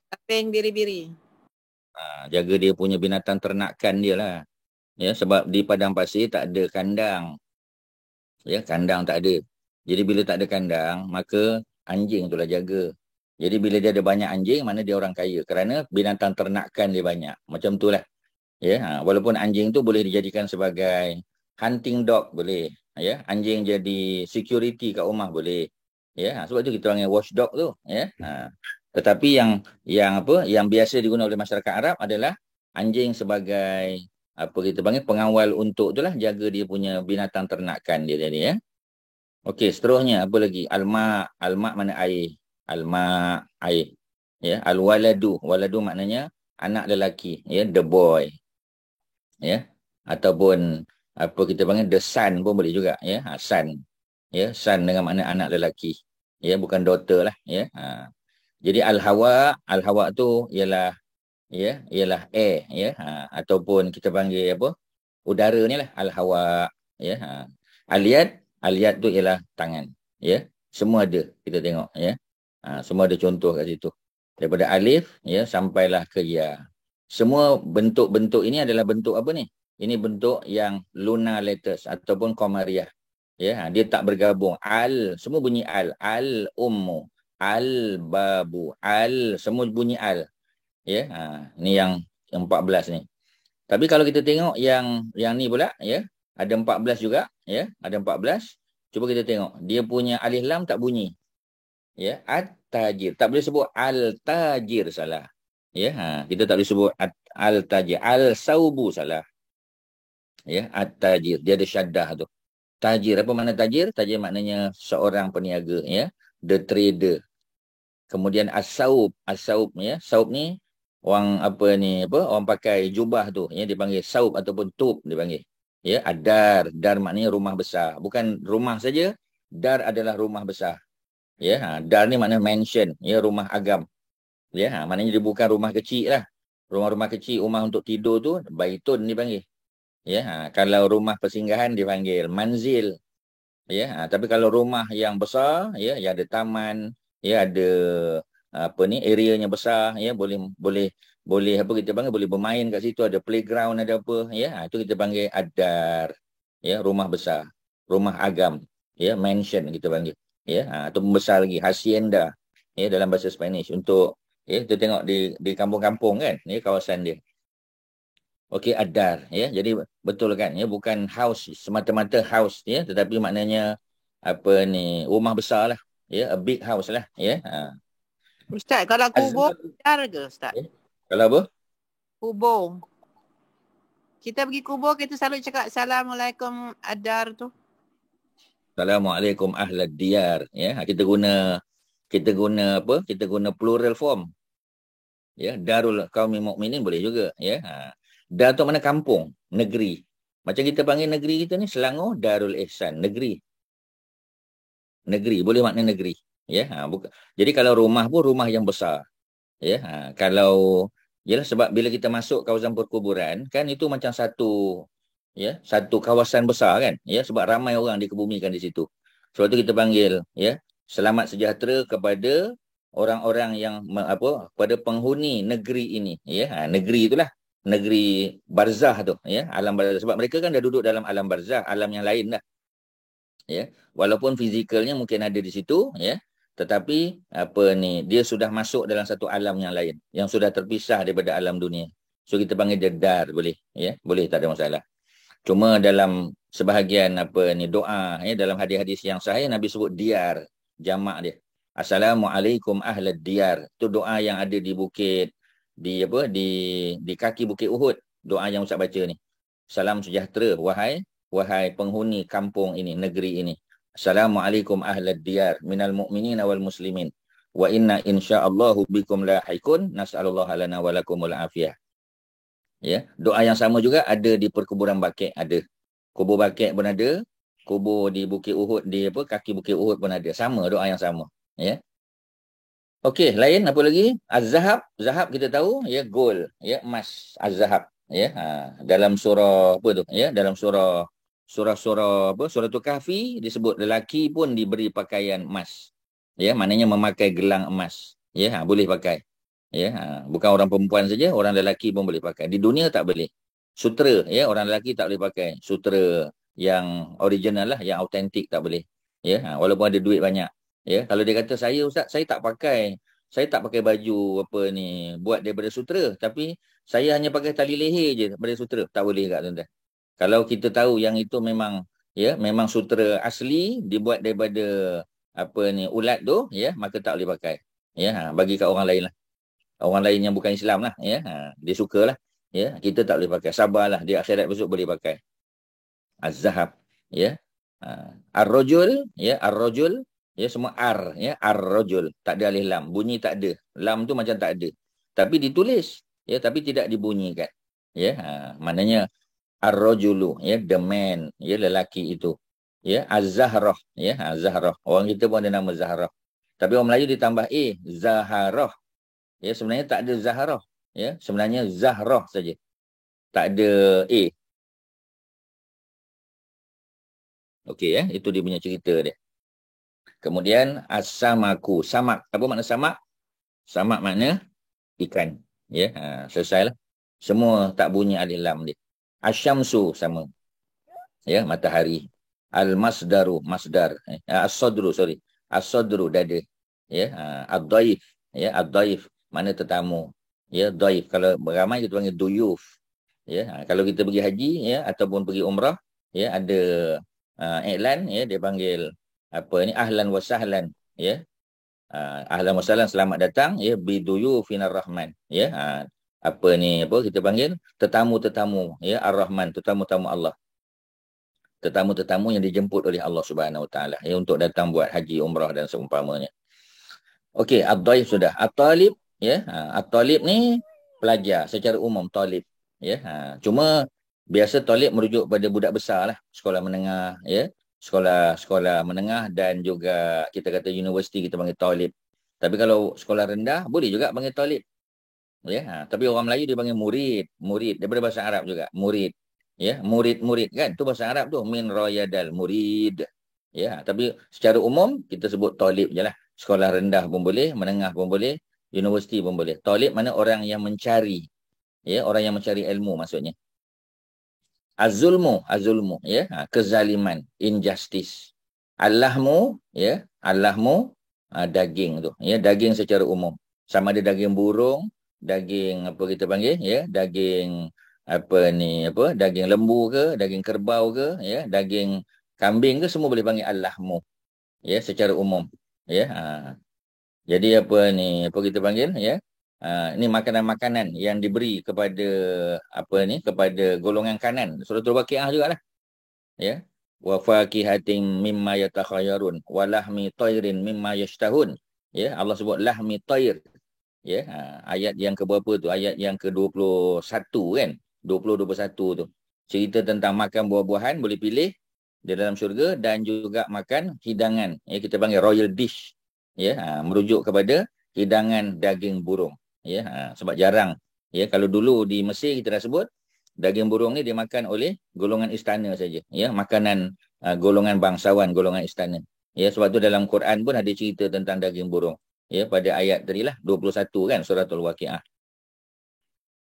Kambing biri-biri. Jaga dia punya binatang ternakan dia lah. Ya, sebab di padang pasir tak ada kandang. Ya, kandang tak ada. Jadi bila tak ada kandang, maka anjing itulah jaga. Jadi bila dia ada banyak anjing, mana dia orang kaya. Kerana binatang ternakan dia banyak. Macam itulah. Ya, walaupun anjing tu boleh dijadikan sebagai hunting dog boleh. Ya, anjing jadi security kat rumah boleh. Ya, sebab tu kita panggil watchdog tu. Ya, tetapi yang biasa digunakan oleh masyarakat Arab adalah anjing sebagai apa kita panggil pengawal untuk itulah, jaga dia punya binatang ternakan dia tadi, ya. Okey, seterusnya apa lagi? Alma, mana air? Alma, air. Ya, waladu maknanya anak lelaki, ya, the boy. Ya, ataupun apa kita panggil the son pun boleh juga, ya. Son. Ya, son dengan makna anak lelaki. Ya, bukan daughter lah, ya. Jadi al-hawa tu ialah air, ya. Ataupun kita panggil apa? Udara ni lah al-hawa, ya. Aliyat tu ialah tangan, ya. Semua ada kita tengok, ya. Semua ada contoh kat situ. Daripada alif, ya, sampailah ke ya. Semua bentuk-bentuk ini adalah bentuk apa ni? Ini bentuk yang lunar letters ataupun qamariah. Ya, dia tak bergabung. Semua bunyi al-ummu, al-babu, semua bunyi al. Ya, ni yang 14 ni. Tapi kalau kita tengok yang ni pula, ya, ada 14 juga, ya, ada 14. Cuba kita tengok, dia punya alif lam tak bunyi. Ya, at-tajir. Tak boleh sebut al-tajir, salah. Ya, kita tak boleh sebut al-tajir. Al-saubu, salah. Ya, at-tajir. Dia ada syaddah tu. Tajir, apa makna tajir? Tajir maknanya seorang peniaga, ya. The trader. Kemudian as-saub, ya. Saub ni orang orang pakai jubah tu, ya, dipanggil saub ataupun tub dipanggil. Ya, dar maknanya rumah besar. Bukan rumah saja, dar adalah rumah besar. Ya, dar ni maknanya mansion, ya, rumah agam. Ya, maknanya dia bukan rumah kecil lah. Rumah-rumah kecil, rumah untuk tidur tu baitun dipanggil. Ya, kalau rumah persinggahan dipanggil manzil. Ya, tapi kalau rumah yang besar, ya, yang ada taman, ya, ada areanya besar, ya, boleh apa kita panggil, boleh bermain kat situ, ada playground, ada apa, ya, itu kita panggil adar. Ya, rumah besar, rumah agam, ya, mansion kita panggil. Ya, atau besar lagi hacienda, ya, dalam bahasa Spanish. Untuk, ya, kita tengok di kampung-kampung kan, ya, kawasan dia. Okey, adar, ya. Jadi betul kan, ya, bukan house semata-mata house, ya, tetapi maknanya rumah besar lah, ya, a big house lah, ya. Ustaz, kalau kubur adar ke Ustaz? Ya. Kalau apa? Kubur. Kita pergi kubur, kita selalu cakap Assalamualaikum adar tu. Assalamualaikum ahlad diyar, ya. Kita guna apa? Kita guna plural form. Ya, darul qaumil mukminin boleh juga, ya. Dar tu mana kampung, negeri. Macam kita panggil negeri kita ni Selangor, Darul Ihsan, negeri. Negeri, boleh makna negeri. Ya, jadi kalau rumah pun rumah yang besar. Ya, kalau, yalah, sebab bila kita masuk kawasan perkuburan, kan itu macam satu kawasan besar kan. Ya, sebab ramai orang dikebumikan di situ. Sebab tu kita panggil, ya, selamat sejahtera kepada orang-orang yang kepada penghuni negeri ini. Ya, negeri itulah. Negeri barzah tu, ya, alam barzah. Sebab mereka kan dah duduk dalam alam barzah, alam yang lain dah. Ya, walaupun fizikalnya mungkin ada di situ, ya, tetapi dia sudah masuk dalam satu alam yang lain, yang sudah terpisah daripada alam dunia. So kita panggil dia dar, boleh, ya, boleh, tak ada masalah. Cuma dalam sebahagian doa, ya, dalam hadis-hadis yang sahih Nabi sebut diar, jamak dia. Assalamualaikum ahlad diyar. Itu doa yang ada di bukit, di kaki Bukit Uhud, doa yang Ustaz baca ni. Salam sejahtera wahai penghuni kampung ini, negeri ini. Assalamualaikum ahlad diyar minal mu'minin wal muslimin wa inna insyaallahu bikum lahiqun nas'alullaha lana wa lakumul afiyah. Ya, doa yang sama juga ada di perkuburan Baqi', ada. Kubur Baqi' pun ada, kubur di Bukit Uhud, di kaki Bukit Uhud pun ada. Sama, doa yang sama, ya. Okey, lain apa lagi? Az-zahab. Zahab kita tahu, ya, gold, ya, emas. Az-zahab, ya. Dalam surah apa tu? Ya, dalam surah Suratul Kahfi disebut lelaki pun diberi pakaian emas. Ya, maknanya memakai gelang emas. Ya, boleh pakai. Ya, bukan orang perempuan saja, orang lelaki pun boleh pakai. Di dunia tak boleh. Sutera, ya, orang lelaki tak boleh pakai sutera yang original lah, yang autentik tak boleh. Ya, walaupun ada duit banyak. Ya, kalau dia kata saya ustaz, saya tak pakai baju apa ni buat daripada sutera, tapi saya hanya pakai tali leher je daripada sutera, tak boleh kat tuan-tuan. Kalau kita tahu yang itu memang memang sutera asli dibuat daripada apa ni ulat tu, ya, maka tak boleh pakai. Ya, bagi kat orang lain lah. Orang lain yang bukan Islam lah, ya, dia sukalah. Ya, kita tak boleh pakai. Sabarlah, di akhirat besok boleh pakai. Az-zahab, ya. Ar-rajul, ya, ar-rajul, ya, semua ar, ya, ar-rajul, tak ada alif lam, bunyi tak ada. Lam tu macam tak ada. Tapi ditulis, ya, tapi tidak dibunyikan. Ya, maknanya ar-rajulu, ya, the man, ya, lelaki itu. Ya, az-zahrah, ya, az-zahrah. Orang kita pun ada nama Zahrah. Tapi orang Melayu ditambah Zaharah. Ya, sebenarnya tak ada Zahrah. Ya, sebenarnya Zahrah saja. Tak ada A. Okey, ya, itu dia punya cerita dia. Kemudian as-samaku. Samak. Apa makna samak? Samak makna ikan. Ya, selesailah. Semua tak bunyi alif lam dia. Asyamsu sama. Ya, matahari. Al-masdaru, masdar. As-sadru, sorry. As-sadru, dada. Ya, ad-daif. Ya, ad-daif makna tetamu. Ya, daif. Kalau beramai kita panggil duyuf. Ya, kalau kita pergi haji, ya, ataupun pergi umrah, ya, ada iklan, ya, dia panggil apa ni, ahlan wa sahlan, ya. Ahlan wa sahlan, selamat datang, ya, biduyufinar rahman, ya. Apa ni, apa kita panggil, tetamu-tetamu, ya, ar-rahman, tetamu-tetamu Allah. Tetamu-tetamu yang dijemput oleh Allah Subhanahu Wa Taala, ya, untuk datang buat haji, umrah dan seumpamanya. Okey, ad-daif sudah. At-talib, ya. At-talib ni pelajar secara umum, talib. Ya, cuma biasa talib merujuk pada budak besar lah, sekolah menengah, ya, sekolah menengah, dan juga kita kata universiti kita panggil talib. Tapi kalau sekolah rendah boleh juga panggil talib, ya. Tapi orang Melayu dia panggil murid daripada bahasa Arab juga, murid, ya, murid kan, tu bahasa Arab tu, min rayadal murid, ya. Tapi secara umum kita sebut talib je lah. Sekolah rendah pun boleh, menengah pun boleh, universiti pun boleh. Talib mana orang yang mencari. Ya, orang yang mencari ilmu maksudnya. Az-zulmu, ya, kezaliman, injustice. Allahmu, ya, Allahmu, daging tu, ya, daging secara umum. Sama ada daging burung, daging apa kita panggil, ya, daging apa ni, apa, daging lembu ke, daging kerbau ke, ya, daging kambing ke, semua boleh panggil Allahmu, ya, secara umum, ya. Jadi apa ni, apa kita panggil, ya, ini makanan-makanan yang diberi kepada apa ni, kepada golongan kanan. Suratul Waqiah jugalah. Ya. Wa faqihatin mimma yatakhayyarun wa lahmi tayrin mimma yashtahun. Ya, Allah sebut lahmi tayr. Ya, ayat yang ke berapa tu? Ayat yang ke-21 kan? 20-21 tu. Cerita tentang makan buah-buahan boleh pilih di dalam syurga, dan juga makan hidangan. Ya, kita panggil royal dish. Ya, merujuk kepada hidangan daging burung. Ya, sebab jarang, ya, kalau dulu di Mesir kita dah sebut daging burung ni dimakan oleh golongan istana saja, ya, makanan golongan bangsawan, golongan istana. Ya, sebab tu dalam Quran pun ada cerita tentang daging burung, ya, pada ayat tadi lah 21 kan, suratul Waqiah.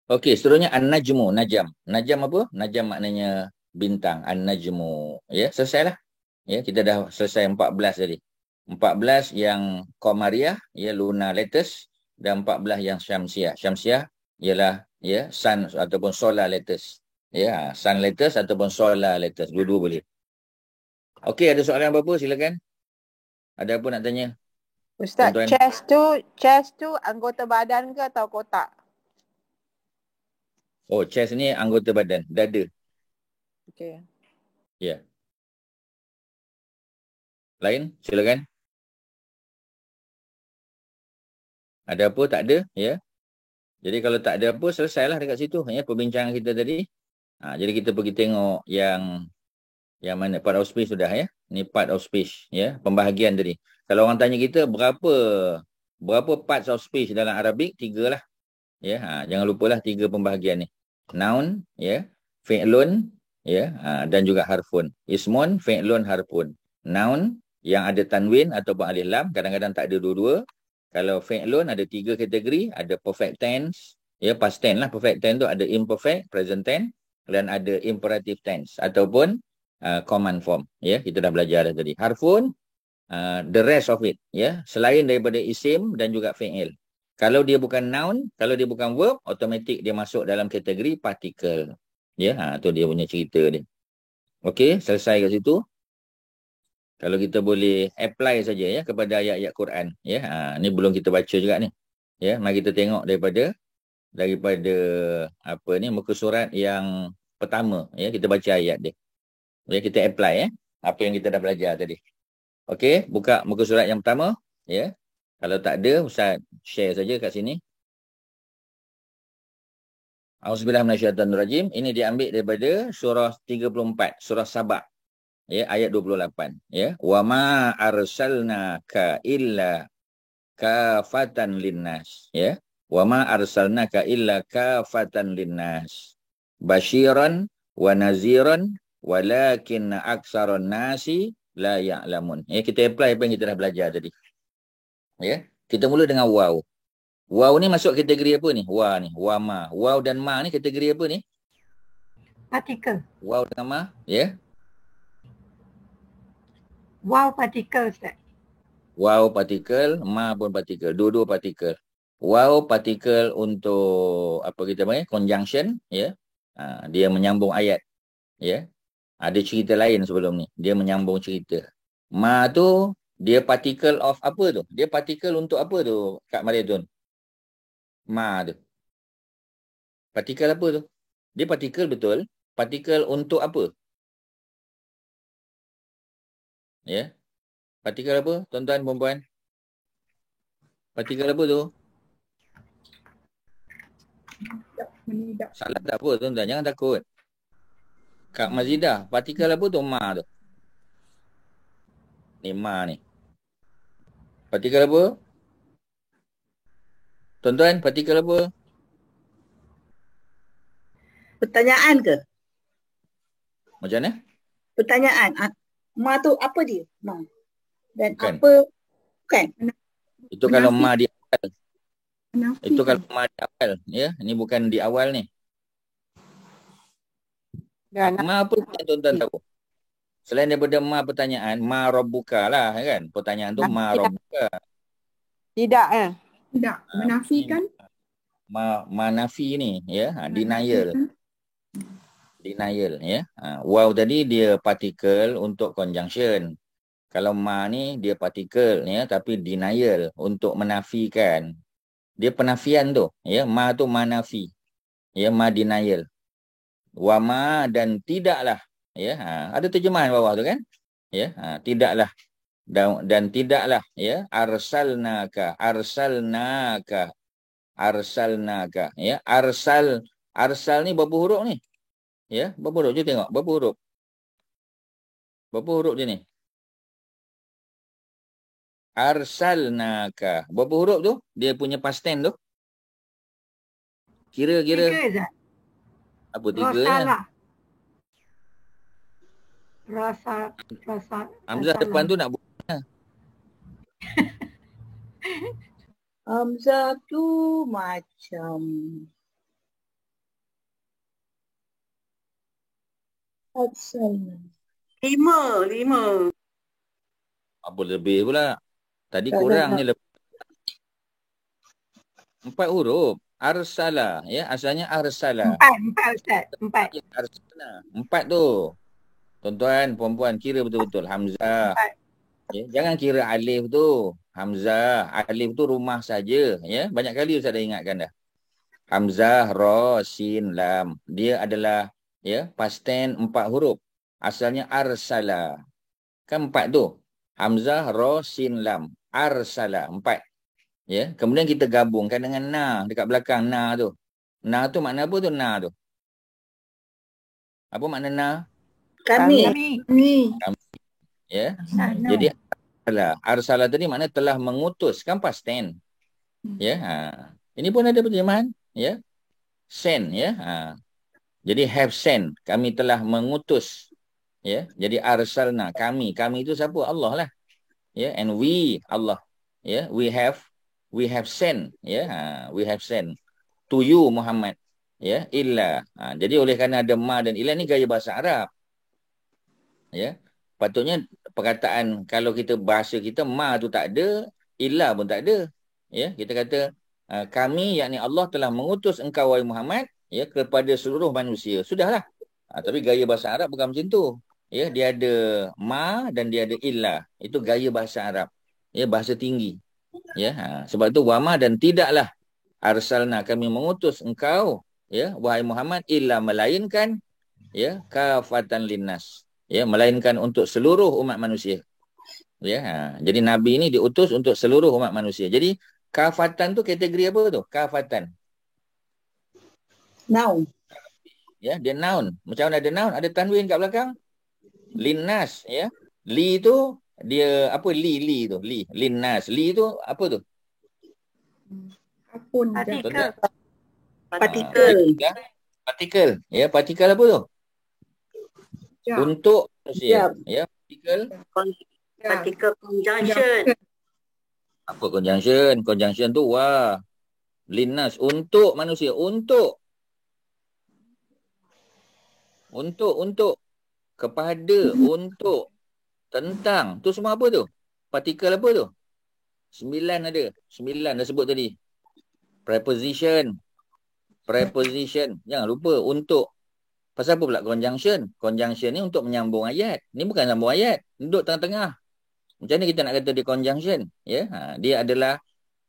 Okey, seterusnya an-najmu, najam. Najam apa? Najam maknanya bintang, an-najmu. Ya, selesailah. Ya, kita dah selesai 14 tadi. 14 yang Qamariyah, ya, lunar latest, dan 14 yang Syamsiah. Syamsiah ialah, ya, sun ataupun solar latest. Ya, sun latest ataupun solar latest. Dua-dua boleh. Okey, ada soalan apa-apa? Silakan. Ada apa nak tanya? Ustaz, Tuan-tuan. chest tu anggota badan ke atau kotak? Oh, chest ni anggota badan, dada. Okey. Ya. Lain? Silakan. Ada apa? Tak ada, ya. Jadi kalau tak ada apa, selesailah dekat situ, ya, perbincangan kita tadi. Jadi kita pergi tengok yang mana, part of speech sudah, ya. Ni part of speech, ya, pembahagian tadi. Kalau orang tanya kita berapa parts of speech dalam Arabik, 3 lah. Ya, jangan lupalah 3 pembahagian ni. Noun, ya, fi'lun, ya, dan juga harfun. Ismun, fi'lun, harfun. Noun yang ada tanwin ataupun alif lam, kadang-kadang tak ada dua-dua. Kalau fi'lun ada 3 kategori, ada perfect tense, ya, past tense lah. Perfect tense tu ada imperfect, present tense, dan ada imperative tense ataupun command form. Ya, kita dah belajar dah tadi. Harfun, the rest of it, ya, selain daripada isim dan juga fi'il. Kalau dia bukan noun, kalau dia bukan verb, automatik dia masuk dalam kategori particle. Ya, tu dia punya cerita dia. Okey, selesai kat situ. Kalau kita boleh apply saja ya kepada ayat-ayat Quran. Ya, ni belum kita baca juga ni. Ya, mari kita tengok daripada apa ni, muka surat yang pertama. Ya, kita baca ayat dia. Ya, kita apply apa yang kita dah belajar tadi. Okey, buka muka surat yang pertama. Ya, kalau tak ada, Ustaz share saja kat sini. Auzubillahiminasyaitanirrajim. Ini diambil daripada surah 34, surah Sabah. Ya, ayat 28. Ya, wa ma arsalnaka illa kafatan linnas. Ya, wa ma arsalnaka illa kafatan linnas. Basyiran wa naziran walakin aktsaran nasi la ya'lamun. Ya, kita apply apa yang kita dah belajar tadi. Ya, kita mula dengan waw. Waw ni masuk kategori apa ni? Wa ni, wa ma. Waw dan ma ni kategori apa ni? Partikel. Waw dengan ma, ya. Wow, partikel, Ustaz. Waw partikel, ma pun partikel. Dua-dua partikel. Waw partikel untuk apa kita panggil? Conjunction, ya. Dia menyambung ayat, ya. Ada cerita lain sebelum ni. Dia menyambung cerita. Ma tu dia partikel of apa tu? Dia partikel untuk apa tu, Kak Mariatun? Ma tu. Partikel apa tu? Dia partikel betul. Partikel untuk apa? Ya. Partikel apa, tuan-tuan, perempuan? Partikel apa tu? Salah tak apa, tuan-tuan. Jangan takut. Kak Mazidah, partikel apa tu? Ma tu. Ni ma ni. Partikel apa? Tuan-tuan, partikel apa? Pertanyaan ke? Macam mana? Pertanyaan. Ma tu apa dia? Ma. Dan Bukan. apa? Bukan. Itu kalau Menafi. ma di awal. Menafikan. Itu kalau ma di awal. Ya, ini bukan di awal ni. Ma apa yang tuan-tuan tahu? Selain daripada ma pertanyaan, ma rabbuka lah kan. Pertanyaan tu ma rabbuka. Tidak Tidak. Menafikan. Ma nafi ni, ya. Denial. Denial, ya. Wow tadi dia partikel untuk conjunction. Kalau ma ni dia partikel, ya, tapi denial untuk menafikan. Dia penafian tu, ya. Ma tu ma nafi. Ya, ma denial. Wa ma dan tidaklah, ya. Ada terjemahan bawah tu kan? Ya, tidaklah dan tidaklah, ya, arsalnaka, ya. Arsal ni berapa huruf ni? Ya, berapa huruf? Jom tengok berapa huruf. Berapa huruf dia ni? Arsalnaka. Berapa huruf tu? Dia punya past tense tu. Kira. Tiga, Ustaz. Apa tiga? Rasalah. Rasa. Hamzah depan tu nak buat. Hamzah tu macam Lima. Apa lebih pula? Tadi Tak, kurang tak. ni lebih. 4 huruf. Arsala, ya, asalnya arsala. Empat, Ustaz. Empat. Arsala. 4 tu. Tuan-tuan, perempuan, kira betul-betul. Hamzah. Ya, jangan kira alif tu. Hamzah, alif tu rumah saja, ya. Banyak kali Ustaz dah ingatkan dah. Hamzah, ra, sin, lam. Dia adalah, ya, past tense 4 huruf. Asalnya arsala. Kan 4 tu. Hamzah, ra, sin, lam. Arsala, 4. Ya, kemudian kita gabungkan dengan na dekat belakang na tu. Na tu makna apa tu na tu? Apa makna na? Kami. Ya. No. Jadi arsala tadi makna telah mengutus, kan past tense. Ya, ini pun ada terjemahan, ya. Send, ya. Jadi have sent, kami telah mengutus. Ya, jadi arsalna, kami itu siapa? Allah lah. Ya, and we, Allah. Ya, we have sent, ya. We have sent to you Muhammad. Ya, illa. Jadi oleh kerana ada ma dan illa ni gaya bahasa Arab. Ya. Patutnya perkataan kalau kita bahasa kita ma tu tak ada, illa pun tak ada. Ya, kita kata kami yakni Allah telah mengutus engkau wahai Muhammad ya kepada seluruh manusia. Sudahlah. Tapi gaya bahasa Arab bukan macam tu. Ya, dia ada ma dan dia ada illa. Itu gaya bahasa Arab. Ya, bahasa tinggi. Ya, sebab tu wama dan tidaklah arsalna kami mengutus engkau ya wahai Muhammad illa melainkan ya kafatan linnas. Ya, melainkan untuk seluruh umat manusia. Ya, jadi nabi ini diutus untuk seluruh umat manusia. Jadi kafatan tu kategori apa tu? Kafatan. Noun. Ya, dia noun. Macam mana ada noun? Ada tanwin kat belakang. Linnas ya. Li tu dia apa li tu? Li. Linnas. Li tu apa tu? Apun. Partikel. Partikel. Partikel. Ya, partikel apa tu? Ya. Untuk manusia. Ya, partikel. Particle conjunction. Apa conjunction? Conjunction tu wah. Linnas untuk manusia. Untuk kepada, untuk, tentang. Tu semua apa tu? Partikel apa tu? 9 ada. 9 dah sebut tadi. Preposition. Jangan lupa untuk. Pasal apa pula conjunction? Conjunction ni untuk menyambung ayat. Ni bukan sambung ayat. Duduk tengah-tengah. Macam mana kita nak kata dia conjunction? Ya, dia adalah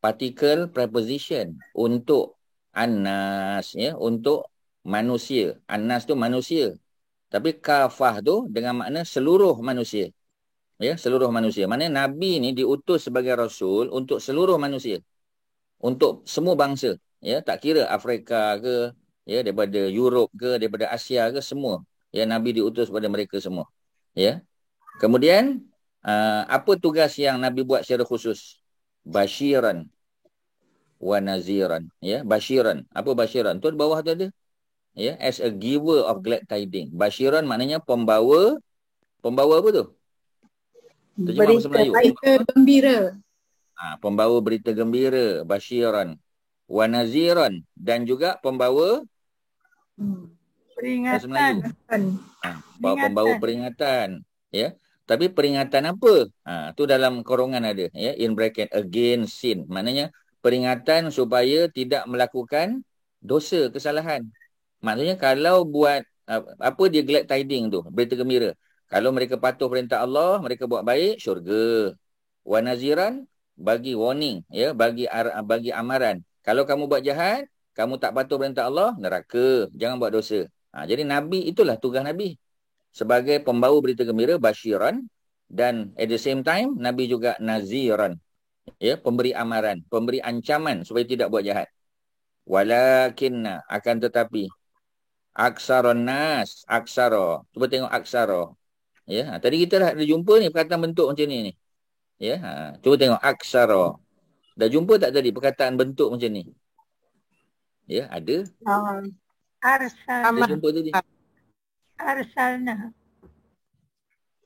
particle preposition untuk annas ya, untuk manusia. Annas tu manusia. Tapi kafah tu dengan makna seluruh manusia. Ya, seluruh manusia. Maknanya nabi ni diutus sebagai rasul untuk seluruh manusia. Untuk semua bangsa. Ya, tak kira Afrika ke, ya, daripada Europe ke, daripada Asia ke, semua. Ya, nabi diutus kepada mereka semua. Ya. Kemudian apa tugas yang nabi buat secara khusus? Basyiran wa naziran. Ya, basyiran. Apa basyiran? Tu di bawah tu ada. Ya, as a giver of glad tidings. Basyiran maknanya pembawa apa tu? Terjemah bahasa Melayu. Berita gembira. Pembawa berita gembira, basyiran. Wa naziran, dan juga pembawa bahasa Melayu. Pembawa peringatan. Ya. Tapi peringatan apa? Tu dalam korongan ada. Ya, in bracket, against sin. Maknanya peringatan supaya tidak melakukan dosa, kesalahan. Maksudnya kalau buat apa dia glad tiding tu, berita gembira. Kalau mereka patuh perintah Allah, mereka buat baik, syurga. Wa naziran, bagi warning, ya, bagi amaran. Kalau kamu buat jahat, kamu tak patuh perintah Allah, neraka. Jangan buat dosa. Jadi Nabi, itulah tugas Nabi. Sebagai pembawa berita gembira, basyiran. Dan at the same time, Nabi juga naziran. Ya, pemberi amaran, pemberi ancaman supaya tidak buat jahat. Walakinna, akan tetapi. Aksaron nas, aksara. Cuba tengok aksara. Ya, tadi kita dah ada jumpa ni perkataan bentuk macam ni. Ya, cuba tengok aksara. Dah jumpa tak tadi perkataan bentuk macam ni? Ya, ada. Arsalna. Dah jumpa tadi. Arsalna.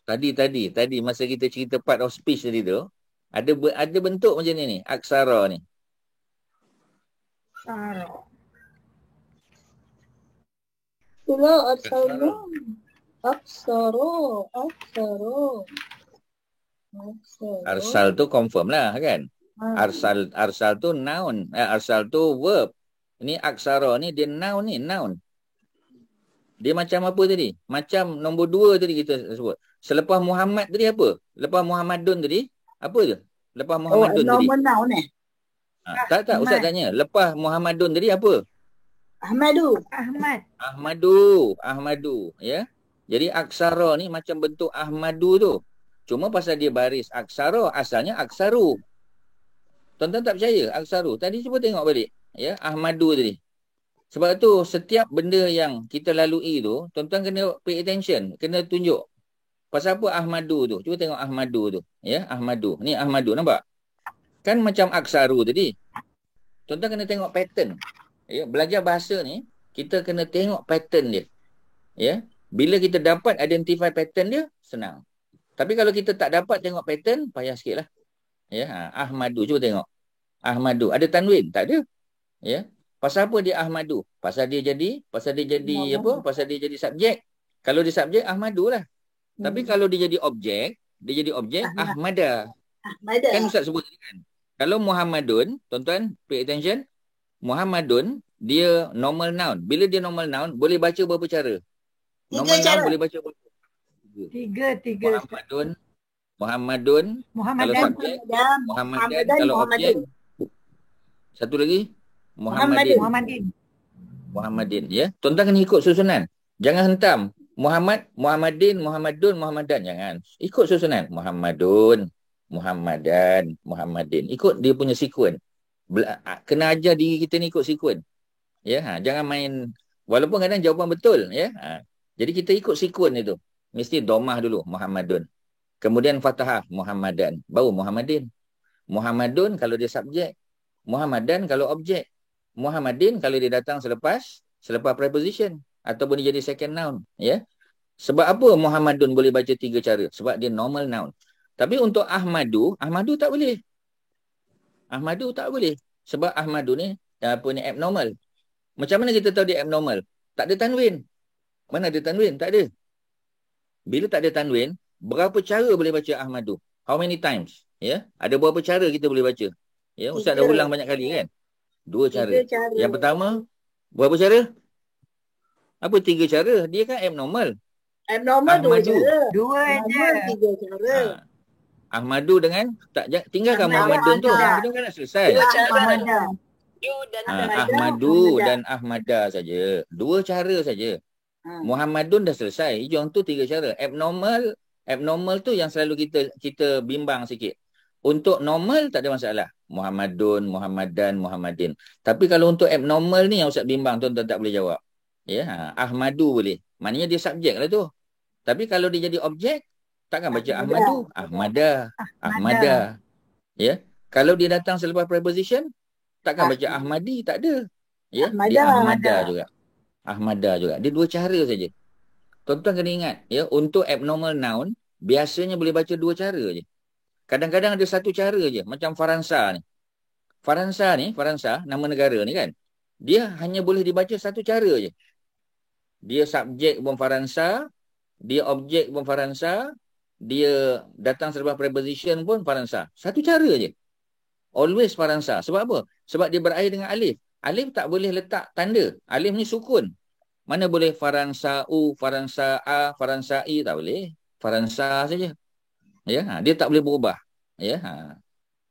Tadi masa kita cerita part of speech tadi tu, ada bentuk macam ni aksara ni. Itulah aksara. Arsal tu confirm lah kan? Arsal tu noun. Arsal tu verb. Ini aksara ni dia noun ni, noun. Dia macam apa tadi? Macam nombor 2 tadi kita sebut. Selepas Muhammad tadi apa? Lepas Muhammadun tadi, apa je? Lepas Muhammadun tadi. Nombor noun Tak, Ustaz tanya. Lepas Muhammadun tadi apa? Ahmadu. Ya. Jadi aksara ni macam bentuk Ahmadu tu. Cuma pasal dia baris aksara, asalnya aksaru. Tuan-tuan tak percaya aksaru. Tadi cuba tengok balik. Ya, Ahmadu tadi. Sebab tu setiap benda yang kita lalui tu, tuan-tuan kena pay attention, kena tunjuk. Pasal apa Ahmadu tu? Cuba tengok Ahmadu tu. Ya, Ahmadu. Ni Ahmadu, nampak? Kan macam aksaru tadi. Tuan-tuan kena tengok pattern. Ya, belajar bahasa ni, kita kena tengok pattern dia. Ya, bila kita dapat identify pattern dia, senang. Tapi kalau kita tak dapat tengok pattern, payah sikit lah. Ya, Ahmadu, cuba tengok. Ahmadu, ada tanwin? Tak ada. Ya, Pasal apa dia Ahmadu? Pasal dia jadi apa? Pasal dia jadi subjek. Kalau dia subjek Ahmadu lah. Tapi kalau dia jadi objek Ahmada. Ahmada. Kan Ustaz sebut tadi kan. Kalau Muhammadun, tuan-tuan pay attention. Muhammadun dia normal noun. Bila dia normal noun boleh baca berapa cara? Normal noun boleh baca berapa? Tiga. Muhammadun kalau subjek, Muhammadan kalau objek. Satu lagi Muhammadin ya. Tuan-tuan kena ikut susunan. Jangan hentam Muhammadin, Muhammadun, Muhammadan, jangan. Ikut susunan. Muhammadun, Muhammadan, Muhammadin. Ikut dia punya sekuen. Kena ajar diri kita ni ikut sekuen. Ya, jangan main walaupun kadang jawapan betul ya. Jadi kita ikut sekuen itu. Mesti domah dulu Muhammadun. Kemudian fathah Muhammadan, baru Muhammadin. Muhammadun kalau dia subjek, Muhammadan kalau objek. Muhammadin kalau dia datang selepas preposition ataupun dia jadi second noun, ya. Sebab apa Muhammadun boleh baca 3 cara? Sebab dia normal noun. Tapi untuk Ahmadu tak boleh. Ahmadu tak boleh. Sebab Ahmadu ni abnormal. Macam mana kita tahu dia abnormal? Tak ada tanwin. Mana ada tanwin? Tak ada. Bila tak ada tanwin, berapa cara boleh baca Ahmadu? How many times? Ya, ada berapa cara kita boleh baca? Ya, Ustaz dah ulang banyak kali kan? 2 cara. Yang pertama, berapa cara? Apa 3 cara? Dia kan abnormal. Abnormal 2 cara. 2 je. 3 cara. Ahmadu dengan tinggalkan Muhammadun tu. Muhammadun kan dah selesai. Ahmadu dan Ahmada saja. 2 cara saja. Muhammadun dah selesai. Yang tu 3 cara. Abnormal tu yang selalu kita bimbang sikit. Untuk normal tak ada masalah. Muhammadun, Muhammadan, Muhammadin. Tapi kalau untuk abnormal ni yang Ustaz bimbang, tuan-tuan tak boleh jawab. Ya, Ahmadu boleh. Maknanya dia subjek lah tu. Tapi kalau dia jadi objek, takkan baca Ahmadu. Ahmada. Ya. Kalau dia datang selepas preposition, takkan baca Ahmadi, tak ada. Ya, dia Ahmada juga. Ahmada juga. Dia 2 cara saja. Tuan-tuan kena ingat, ya, untuk abnormal noun biasanya boleh baca 2 cara je. Kadang-kadang ada 1 cara je, macam Faransa ni. Faransa nama negara ni kan. Dia hanya boleh dibaca 1 cara je. Dia subjek pun Faransa, dia objek pun Faransa, dia datang selepas preposition pun Faransa. 1 cara je. Always Faransa. Sebab apa? Sebab dia berakhir dengan alif. Alif tak boleh letak tanda. Alif ni sukun. Mana boleh Faransa U, Faransa A, Faransa I, tak boleh. Faransa saja. Ya, dia tak boleh berubah. Ya.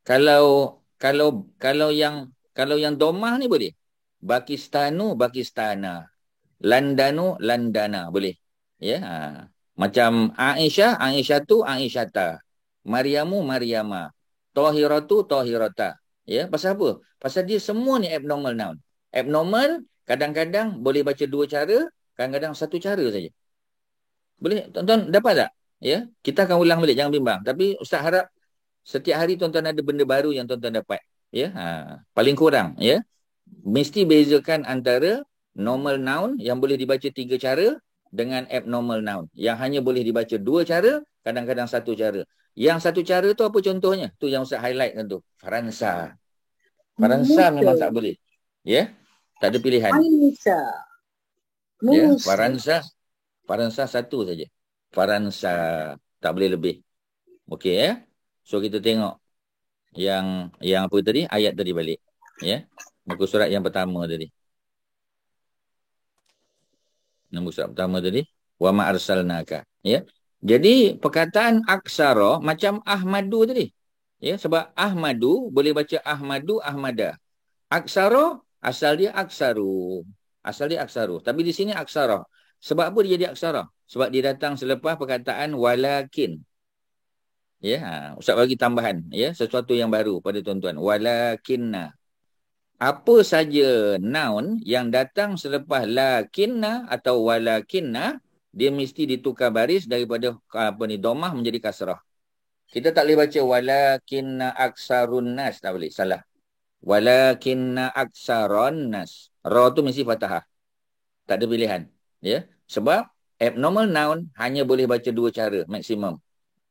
Kalau yang domah ni boleh. Pakistanu, Pakistana. Landanu, Landana, boleh. Ya. Macam Aisyah, Aisyatu, Aisyata. Maryamu, Maryama. Tahiratu, Tahirata. Ya, pasal apa? Pasal dia semua ni abnormal noun. Abnormal kadang-kadang boleh baca 2 cara, kadang-kadang 1 cara saja. Boleh? Tuan-tuan dapat tak? Ya, kita akan ulang balik, jangan bimbang. Tapi Ustaz harap setiap hari tuan-tuan ada benda baru yang tuan-tuan dapat. Ya, paling kurang, ya. Mesti bezakan antara normal noun yang boleh dibaca 3 cara dengan abnormal noun yang hanya boleh dibaca 2 cara, kadang-kadang 1 cara. Yang 1 cara tu apa contohnya? Tu yang Ustaz highlight kan tu. Faransa. Faransa memang tak boleh. Ya. Tak ada pilihan. Ya, Faransa 1 saja. Faransa, tak boleh lebih. Okey ya. So kita tengok yang apa tadi? Ayat tadi balik. Ya. Muka surat yang pertama tadi. Nombor surat pertama tadi. Wa ma arsalnaka. Ya. Jadi perkataan aksara macam Ahmadu tadi. Ya, sebab Ahmadu boleh baca Ahmadu, Ahmada. Aksara asal dia aksaru. Tapi di sini aksara. Sebab apa dia jadi aksara? Sebab dia datang selepas perkataan walakin. Ya, Ustaz bagi tambahan, ya, sesuatu yang baru pada tuan-tuan. Walakinna. Apa saja noun yang datang selepas lakinna atau walakinna, dia mesti ditukar baris daripada domah menjadi kasrah. Kita tak boleh baca walakinna aksarun nas, tak boleh, salah. Walakinna aksaron nas. Ra tu mesti fathah. Tak ada pilihan, ya. Sebab abnormal noun hanya boleh baca 2 cara maksimum.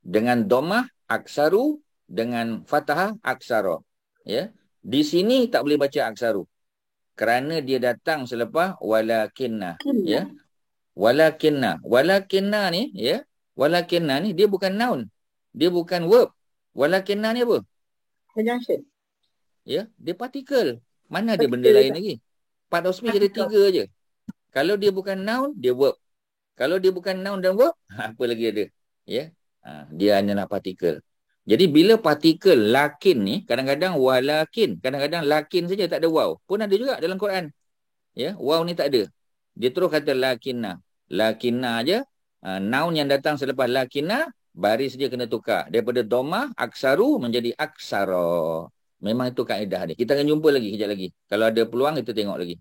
Dengan domah aksaru, dengan fathah aksara. Ya. Di sini tak boleh baca aksaru. Kerana dia datang selepas walakinna. Ya. Walakinna ni, ya. Walakinna ni dia bukan noun. Dia bukan verb. Walakinna ni apa? Conjunction. Ya, dia partikel. Mana ada benda lain lagi? Part of speech ada 3 je. Kalau dia bukan noun, dia verb. Kalau dia bukan noun dan verb, apa lagi ada? Ya. Dia hanyalah partikel. Jadi bila partikel lakin ni, kadang-kadang walakin, kadang-kadang lakin saja, tak ada waw. Pun ada juga dalam Quran. Ya, waw ni tak ada. Dia terus kata lakinna. Lakinna aja. Noun yang datang selepas lakinna, baris dia kena tukar. Daripada dhamma, aksaru menjadi aksara. Memang itu kaedah dia. Kita akan jumpa lagi kejap lagi. Kalau ada peluang, kita tengok lagi.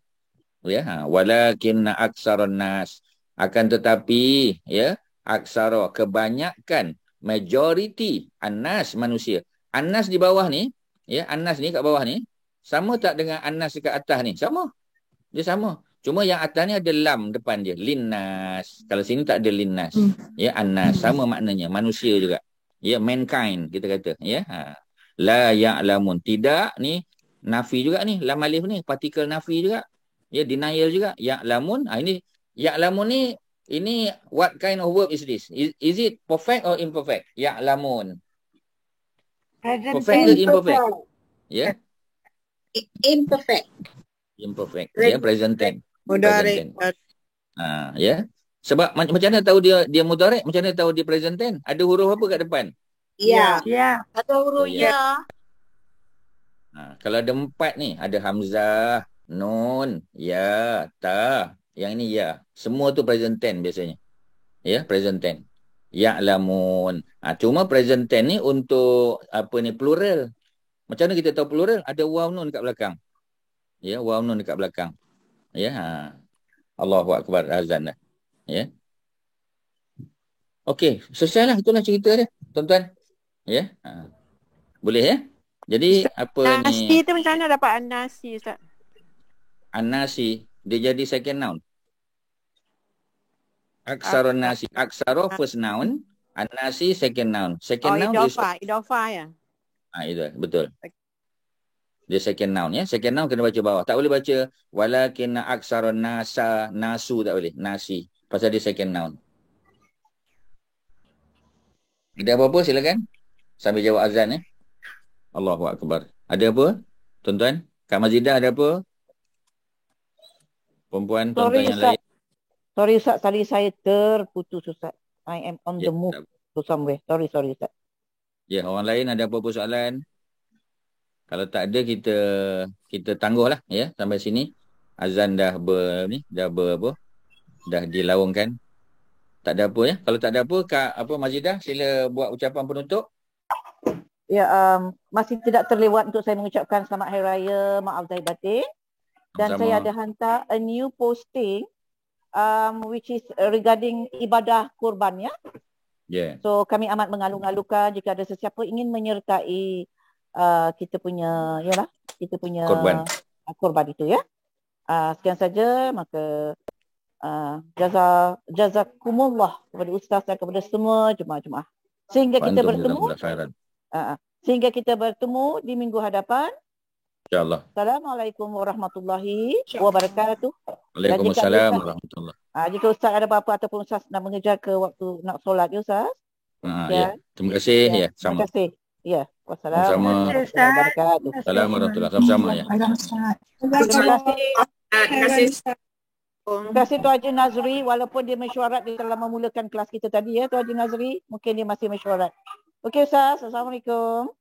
Ya, walakinna aksaron nas. Akan tetapi, ya, aksara, kebanyakan, majority, anas manusia. Anas di bawah ni, ya, anas ni kat bawah ni, sama tak dengan anas dekat atas ni? Sama. Dia sama. Cuma yang atas ni ada lam depan dia. Linnas. Kalau sini tak ada linnas. Ya, anas. Sama maknanya. Manusia juga. Ya, mankind kita kata. Ya. La ya'lamun. Tidak ni. Nafi juga ni. Lam alif ni. Partikel nafi juga. Ya, denial juga. Ya'lamun. Ini ya'lamun ni. Ini what kind of verb is this? Is it perfect or imperfect? Ya'lamun. Perfect ke imperfect? Ya. Imperfect. Imperfect. Ya, present tense. Mudhari'. Ya. Sebab macam mana tahu dia mudhari'? Macam mana tahu dia present tense? Ada huruf apa kat depan? Ya. Ya. Atau huruf Ya. ya. Kalau ada 4 ni, ada hamzah, nun, ya, ta. Yang ni ya. Semua tu present tense biasanya. Ya, present tense. Ya'lamun. Cuma present tense ni untuk apa ni, plural. Macam mana kita tahu plural? Ada waw nun kat belakang. Ya, waw nun dekat belakang. Ya. Allahu akbar, azan dah. Ya. Okey, selesailah, itulah cerita dia, tuan-tuan. Ya. Boleh ya? Jadi apa Nasi ni? tu macam mana dapat nasi, Ustaz? An-nasi, dia jadi second noun. Aksarun nasi. Aksara first noun, an-nasi second noun. Second noun Idhofah ya. Itu betul. Dia second noun ya. Second noun kena baca bawah. Tak boleh baca walakin aksarun nasa, nasu tak boleh. Nasi. Pasal dia second noun. Ada apa-apa silakan. Sambil jawab azan ya. Allahu akbar. Ada apa? Tuan-tuan? Kak Mazidah ada apa? Perempuan, tuan-tuan yang lain. Sorry Ustaz, tadi saya terputus Ustaz. I am on the move to somewhere. Sorry Ustaz. Ya, orang lain ada apa-apa soalan? Kalau tak ada, kita tangguhlah ya sampai sini. Azan dah dah dilaungkan. Tak ada apa ya. Kalau tak ada apa, Kak Mazidah sila buat ucapan penutup. Ya, masih tidak terlewat untuk saya mengucapkan selamat hari raya, maaf zahir batin. Dan saya ada hantar a new posting which is regarding ibadah kurban ya. Yeah. So kami amat mengalu-alukan jika ada sesiapa ingin menyertai kita punya korban itu ya. Sekian saja, maka jazakumullah kepada ustaz dan kepada semua jemaah-jemaah. Sehingga kita bertemu di minggu hadapan. InsyaAllah. Assalamualaikum warahmatullahi wabarakatuh. Waalaikumsalam warahmatullahi. Jika ustaz ada apa-apa ataupun ustaz nak mengejar ke waktu nak solat ya ustaz. Ya. Terima kasih ya. Sama. Terima kasih. Ya. Wassalamualaikum warahmatullahi wabarakatuh. Assalamualaikum sama-sama ya. Terima kasih Tuan Haji Nazri, walaupun dia mesyuarat dia telah memulakan kelas kita tadi ya Tuan Haji Nazri, mungkin dia masih mesyuarat. Okey Ustaz, Assalamualaikum.